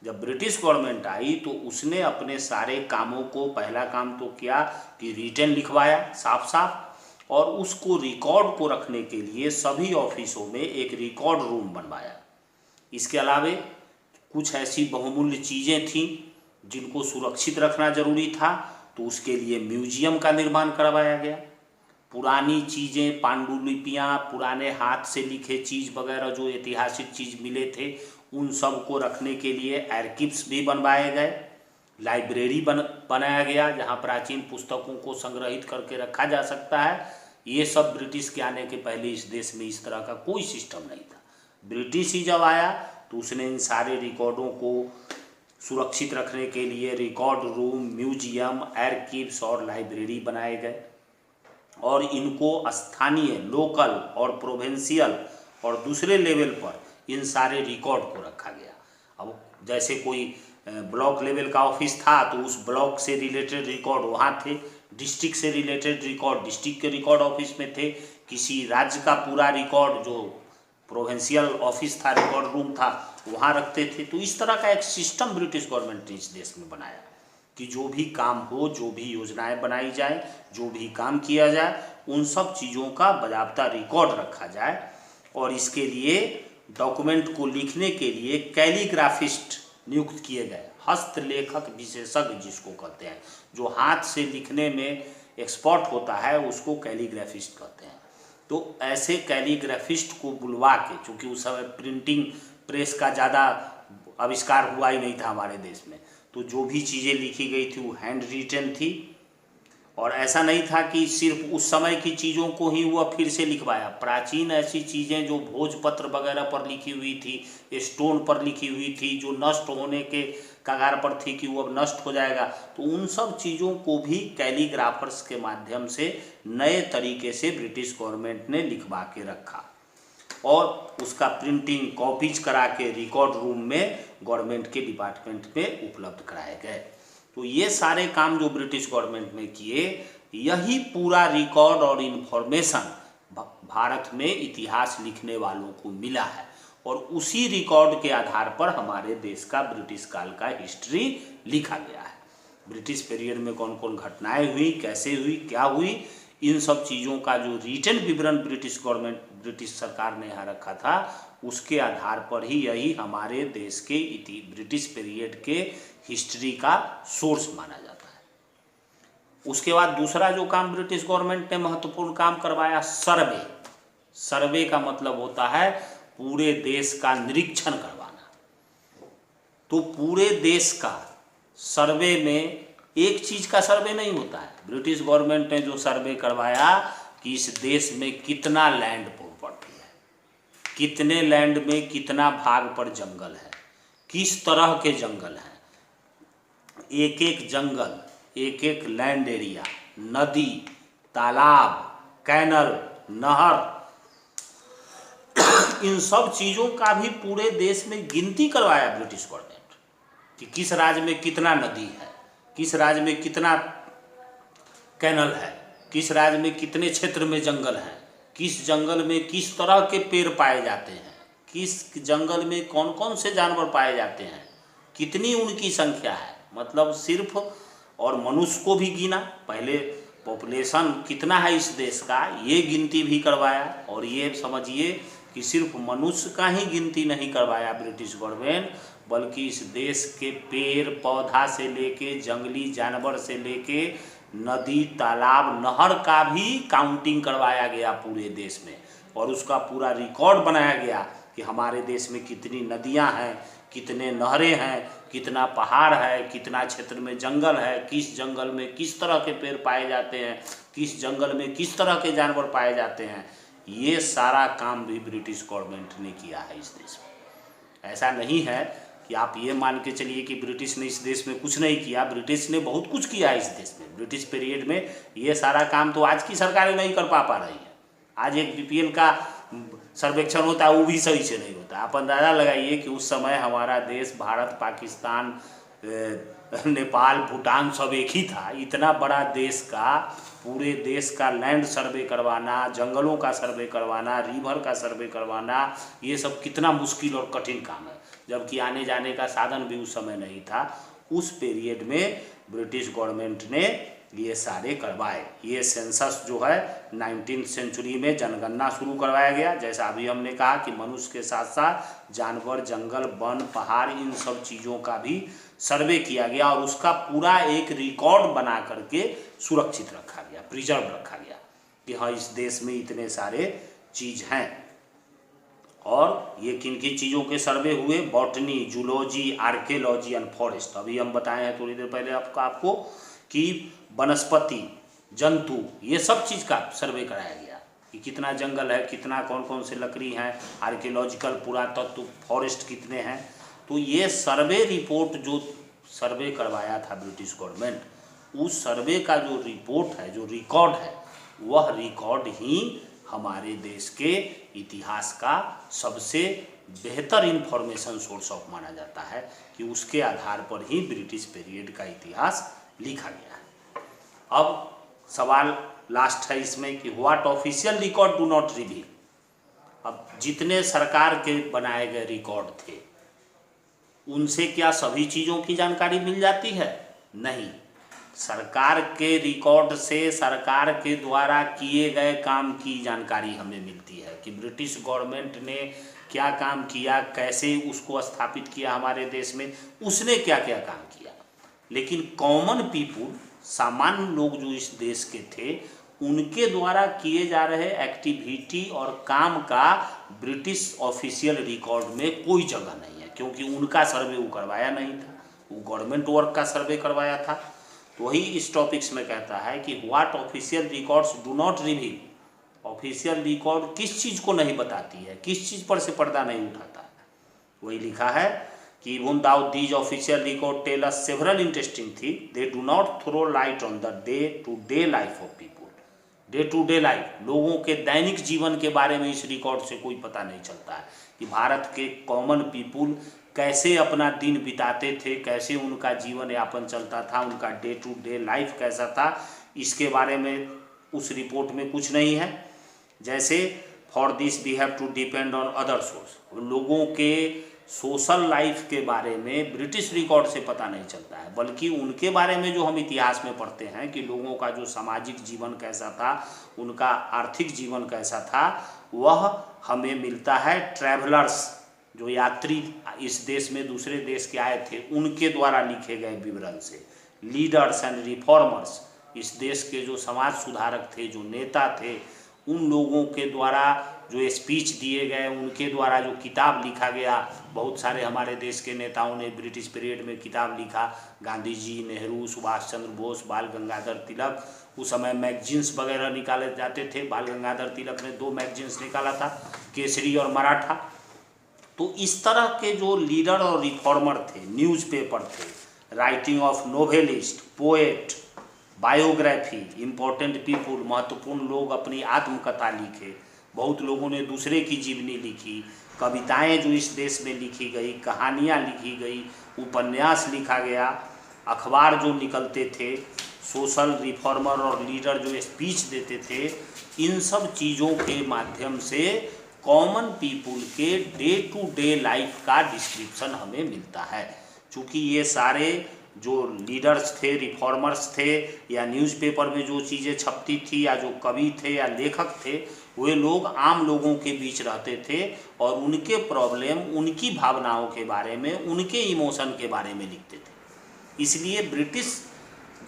जब ब्रिटिश गवर्नमेंट आई तो उसने अपने सारे कामों को, पहला काम तो किया कि रिटर्न लिखवाया साफ साफ, और उसको रिकॉर्ड को रखने के लिए सभी ऑफिसों में एक रिकॉर्ड रूम बनवाया। इसके अलावे कुछ ऐसी बहुमूल्य चीज़ें थीं जिनको सुरक्षित रखना जरूरी था, तो उसके लिए म्यूजियम का निर्माण करवाया गया। पुरानी चीज़ें, पांडुलिपियाँ, पुराने हाथ से लिखे चीज़ वगैरह जो ऐतिहासिक चीज़ मिले थे, उन सब को रखने के लिए आर्कीव्स भी बनवाए गए। लाइब्रेरी बनाया गया जहाँ प्राचीन पुस्तकों को संग्रहित करके रखा जा सकता है। ये सब ब्रिटिश के आने के पहले इस देश में इस तरह का कोई सिस्टम नहीं था। ब्रिटिश ही जब आया तो उसने इन सारे रिकॉर्डों को सुरक्षित रखने के लिए रिकॉर्ड रूम, म्यूजियम, आर्कीव्स और लाइब्रेरी बनाए गए, और इनको स्थानीय, लोकल और प्रोविंशियल और दूसरे लेवल पर इन सारे रिकॉर्ड को रखा गया। अब जैसे कोई ब्लॉक लेवल का ऑफिस था तो उस ब्लॉक से रिलेटेड रिकॉर्ड वहाँ थे, डिस्ट्रिक्ट से रिलेटेड रिकॉर्ड डिस्ट्रिक्ट के रिकॉर्ड ऑफिस में थे, किसी राज्य का पूरा रिकॉर्ड जो प्रोविंशियल ऑफिस था, रिकॉर्ड रूम था, वहाँ रखते थे। तो इस तरह का एक सिस्टम ब्रिटिश गवर्नमेंट ने इस देश में बनाया कि जो भी काम हो, जो भी योजनाएं बनाई जाए, जो भी काम किया जाए, उन सब चीज़ों का बाकायदा रिकॉर्ड रखा जाए। और इसके लिए डॉक्यूमेंट को लिखने के लिए कैलीग्राफिस्ट नियुक्त किए गए, हस्तलेखक विशेषज्ञ जिसको कहते हैं, जो हाथ से लिखने में एक्सपर्ट होता है उसको कैलीग्राफिस्ट कहते हैं। तो ऐसे कैलीग्राफिस्ट को बुलवा के, चूँकि उस समय प्रिंटिंग प्रेस का ज़्यादा आविष्कार हुआ ही नहीं था हमारे देश में, तो जो भी चीज़ें लिखी गई थी वो हैंड रिटन थी। और ऐसा नहीं था कि सिर्फ उस समय की चीज़ों को ही वह फिर से लिखवाया। प्राचीन ऐसी चीज़ें जो भोजपत्र वगैरह पर लिखी हुई थी, स्टोन पर लिखी हुई थी, जो नष्ट होने के कगार पर थी कि वो अब नष्ट हो जाएगा, तो उन सब चीज़ों को भी कैलीग्राफर्स के माध्यम से नए तरीके से ब्रिटिश गवर्नमेंट ने लिखवा के रखा और उसका प्रिंटिंग, कॉपीज करा के रिकॉर्ड रूम में गवर्नमेंट के डिपार्टमेंट में उपलब्ध कराए गए। तो ये सारे काम जो ब्रिटिश गवर्नमेंट ने किए, यही पूरा रिकॉर्ड और इन्फॉर्मेशन भारत में इतिहास लिखने वालों को मिला है, और उसी रिकॉर्ड के आधार पर हमारे देश का ब्रिटिश काल का हिस्ट्री लिखा गया है। ब्रिटिश पीरियड में कौन कौन घटनाएं हुई, कैसे हुई, क्या हुई, इन सब चीज़ों का जो रिटन विवरण ब्रिटिश सरकार ने यहाँ रखा था, उसके आधार पर ही यही हमारे देश के ब्रिटिश पीरियड के हिस्ट्री का सोर्स माना जाता है। उसके बाद दूसरा जो काम ब्रिटिश गवर्नमेंट ने महत्वपूर्ण काम करवाया, सर्वे। सर्वे का मतलब होता है पूरे देश का निरीक्षण करवाना। तो पूरे देश का सर्वे में एक चीज का सर्वे नहीं होता है। ब्रिटिश गवर्नमेंट ने जो सर्वे करवाया कि इस देश में कितना लैंड प्रॉपर्टी है, कितने लैंड में कितना भाग पर जंगल है, किस तरह के जंगल हैं, एक एक जंगल, एक एक लैंड एरिया, नदी, तालाब, कैनल, नहर, इन सब चीज़ों का भी पूरे देश में गिनती करवाया ब्रिटिश गवर्नमेंट कि किस राज्य में कितना नदी है, किस राज्य में कितना कैनल है, किस राज्य में कितने क्षेत्र में जंगल है, किस जंगल में किस तरह के पेड़ पाए जाते हैं, किस जंगल में कौन कौन से जानवर पाए जाते हैं, कितनी उनकी संख्या है। मतलब सिर्फ, और मनुष्य को भी गिना, पहले पॉपुलेशन कितना है इस देश का ये गिनती भी करवाया। और ये समझिए कि सिर्फ मनुष्य का ही गिनती नहीं करवाया ब्रिटिश गवर्नमेंट, बल्कि इस देश के पेड़ पौधा से लेके, जंगली जानवर से लेके, नदी, तालाब, नहर का भी काउंटिंग करवाया गया पूरे देश में, और उसका पूरा रिकॉर्ड बनाया गया कि हमारे देश में कितनी नदियां हैं, कितने नहरें हैं, कितना पहाड़ है, कितना क्षेत्र में जंगल है, किस जंगल में किस तरह के पेड़ पाए जाते हैं, किस जंगल में किस तरह के जानवर पाए जाते हैं। ये सारा काम भी ब्रिटिश गवर्नमेंट ने किया है इस देश में। ऐसा नहीं है कि आप ये मान के चलिए कि ब्रिटिश ने इस देश में कुछ नहीं किया। ब्रिटिश ने बहुत कुछ किया है इस देश में। ब्रिटिश पीरियड में ये सारा काम तो आज की सरकारें नहीं कर पा रही है। आज एक बीपीएल का सर्वेक्षण होता है, वो भी सही से नहीं होता। आप अंदाज़ा लगाइए कि उस समय हमारा देश, भारत, पाकिस्तान, नेपाल, भूटान सब एक ही था। इतना बड़ा देश का, पूरे देश का लैंड सर्वे करवाना, जंगलों का सर्वे करवाना, रिवर का सर्वे करवाना, ये सब कितना मुश्किल और कठिन काम है। जबकि आने जाने का साधन भी उस समय नहीं था। उस पीरियड में ब्रिटिश गवर्नमेंट ने ये सारे करवाए। ये सेंसस जो है 19वीं सेंचुरी में जनगणना शुरू करवाया गया। जैसा अभी हमने कहा कि मनुष्य के साथ साथ जानवर, जंगल, वन, पहाड़, इन सब चीज़ों का भी सर्वे किया गया और उसका पूरा एक रिकॉर्ड बना करके सुरक्षित रखा गया, प्रिजर्व रखा गया कि हाँ इस देश में इतने सारे चीज़ हैं। और ये किन किन चीज़ों के सर्वे हुए? Botany, zoology, archaeology and forest. अभी हम बताए हैं थोड़ी देर पहले आपको कि वनस्पति, जंतु, ये सब चीज़ का सर्वे कराया गया कि कितना जंगल है, कितना कौन कौन से लकड़ी हैं, आर्कियोलॉजिकल पुरातत्व, फॉरेस्ट कितने हैं। तो ये सर्वे रिपोर्ट जो सर्वे करवाया था ब्रिटिश गवर्नमेंट, उस सर्वे का जो रिपोर्ट है, जो रिकॉर्ड है, वह रिकॉर्ड ही हमारे देश के इतिहास का सबसे बेहतर इंफॉर्मेशन सोर्स ऑफ माना जाता है कि उसके आधार पर ही ब्रिटिश पीरियड का इतिहास लिखा गया है। अब सवाल लास्ट है इसमें कि what official record do not reveal. अब जितने सरकार के बनाए गए रिकॉर्ड थे उनसे क्या सभी चीज़ों की जानकारी मिल जाती है? नहीं। सरकार के रिकॉर्ड से सरकार के द्वारा किए गए काम की जानकारी हमें मिलती है कि ब्रिटिश गवर्नमेंट ने क्या काम किया, कैसे उसको स्थापित किया हमारे देश में, उसने क्या क्या काम किया। लेकिन कॉमन पीपुल, सामान्य लोग जो इस देश के थे, उनके द्वारा किए जा रहे एक्टिविटी और काम का ब्रिटिश ऑफिशियल रिकॉर्ड में कोई जगह नहीं है, क्योंकि उनका सर्वे वो करवाया नहीं था, वो गवर्नमेंट वर्क का सर्वे करवाया था। तो वही इस टॉपिक्स में कहता है कि what official records do not reveal. Official record किस चीज़ को नहीं बताती है, किस चीज़ पर से पर्दा नहीं उठाता है। वही लिखा है कि even though these official record tell us several interesting things, they do not throw light on the day-to-day life of people. day-to-day life, लोगों के दैनिक जीवन के बारे में इस रिकॉर्ड से कोई पता नहीं चलता है कि भारत के कॉमन पीपुल कैसे अपना दिन बिताते थे, कैसे उनका जीवन यापन चलता था, उनका डे टू डे लाइफ कैसा था, इसके बारे में उस रिपोर्ट में कुछ नहीं है। जैसे for this we have to depend on other source, लोगों के सोशल लाइफ के बारे में ब्रिटिश रिकॉर्ड से पता नहीं चलता है, बल्कि उनके बारे में जो हम इतिहास में पढ़ते हैं कि लोगों का जो सामाजिक जीवन कैसा था, उनका आर्थिक जीवन कैसा था, वह हमें मिलता है ट्रैवलर्स, जो यात्री इस देश में दूसरे देश के आए थे उनके द्वारा लिखे गए विवरण से। लीडर्स एंड रिफॉर्मर्स, इस देश के जो समाज सुधारक थे, जो नेता थे, उन लोगों के द्वारा जो स्पीच दिए गए, उनके द्वारा जो किताब लिखा गया, बहुत सारे हमारे देश के नेताओं ने ब्रिटिश पीरियड में किताब लिखा, गांधी जी, नेहरू, सुभाष चंद्र बोस, बाल गंगाधर तिलक। उस समय मैगजीन्स वगैरह निकाले जाते थे, बाल गंगाधर तिलक ने 2 मैगजीन्स निकाला था, केसरी और मराठा। तो इस तरह के जो लीडर और रिफॉर्मर थे, न्यूज़पेपर थे, writing of novelist, poet, biography, important people, महत्वपूर्ण लोग अपनी आत्मकथा लिखे, बहुत लोगों ने दूसरे की जीवनी लिखी, कविताएं जो इस देश में लिखी गई, कहानियाँ लिखी गई, उपन्यास लिखा गया, अखबार जो निकलते थे, सोशल रिफॉर्मर और लीडर जो स्पीच देते थे, इन सब चीज़ों के माध्यम से कॉमन पीपुल के डे टू डे लाइफ का डिस्क्रिप्शन हमें मिलता है। चूँकि ये सारे जो लीडर्स थे, रिफॉर्मर्स थे, या न्यूज़पेपर में जो चीज़ें छपती थी, या जो कवि थे या लेखक थे, वे लोग आम लोगों के बीच रहते थे और उनके प्रॉब्लम, उनकी भावनाओं के बारे में, उनके इमोशन के बारे में लिखते थे। इसलिए ब्रिटिश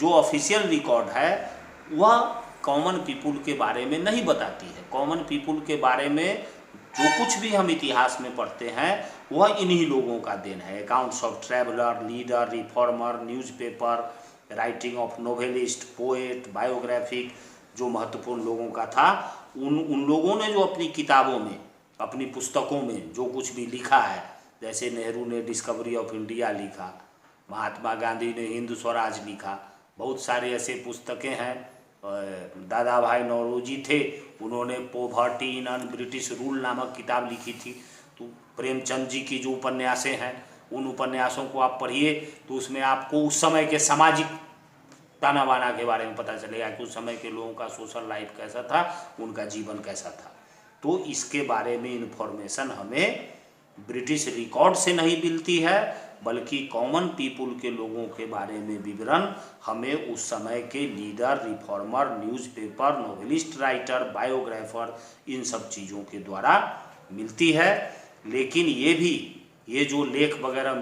जो ऑफिशियल रिकॉर्ड है वह कॉमन पीपुल के बारे में नहीं बताती है। कॉमन पीपुल के बारे में जो कुछ भी हम इतिहास में पढ़ते हैं वह इन्हीं लोगों का देन है। Accounts of traveller, leader, reformer, newspaper, writing of novelist, poet, biographic, जो महत्वपूर्ण लोगों का था, उन लोगों ने जो अपनी किताबों में, अपनी पुस्तकों में जो कुछ भी लिखा है, जैसे नेहरू ने डिस्कवरी ऑफ इंडिया लिखा, महात्मा गांधी ने हिंद स्वराज लिखा, बहुत सारे ऐसे पुस्तकें हैं। दादा भाई नौरोजी थे, उन्होंने पॉवर्टी इन ब्रिटिश रूल नामक किताब लिखी थी। तो प्रेमचंद जी की जो उपन्यासें हैं, उन उपन्यासों को आप पढ़िए तो उसमें आपको उस समय के सामाजिक ताना बाना के बारे में पता चलेगा कि उस समय के लोगों का सोशल लाइफ कैसा था, उनका जीवन कैसा था। तो इसके बारे में इन्फॉर्मेशन हमें ब्रिटिश रिकॉर्ड से नहीं मिलती है, बल्कि कॉमन पीपुल के लोगों के बारे में विवरण हमें उस समय के leader, reformer, newspaper, novelist, writer, biographer, इन सब चीज़ों के द्वारा मिलती है। लेकिन ये जो लेख वगैरह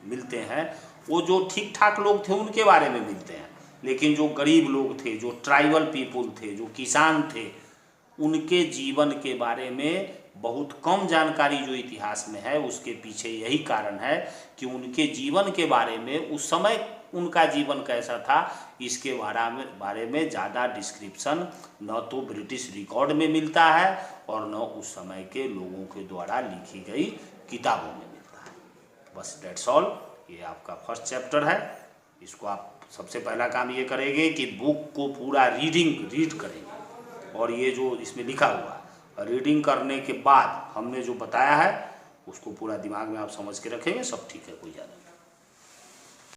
मिलते हैं वो जो ठीक ठाक लोग थे उनके बारे में मिलते हैं, लेकिन जो गरीब लोग थे, जो ट्राइबल पीपुल थे, जो किसान थे, उनके जीवन के बारे में बहुत कम जानकारी जो इतिहास में है। उसके पीछे यही कारण है कि उनके जीवन के बारे में, उस समय उनका जीवन कैसा था, इसके बारे में ज़्यादा डिस्क्रिप्शन न तो ब्रिटिश रिकॉर्ड में मिलता है और न उस समय के लोगों के द्वारा लिखी गई किताबों में मिलता है। बस डेट्स ऑल। ये आपका फर्स्ट चैप्टर है। इसको आप सबसे पहला काम ये करेंगे कि बुक को पूरा रीड करेंगे, और ये जो इसमें लिखा हुआ रीडिंग करने के बाद हमने जो बताया है उसको पूरा दिमाग में आप समझ के रखेंगे, सब ठीक है, कोई ज़्यादा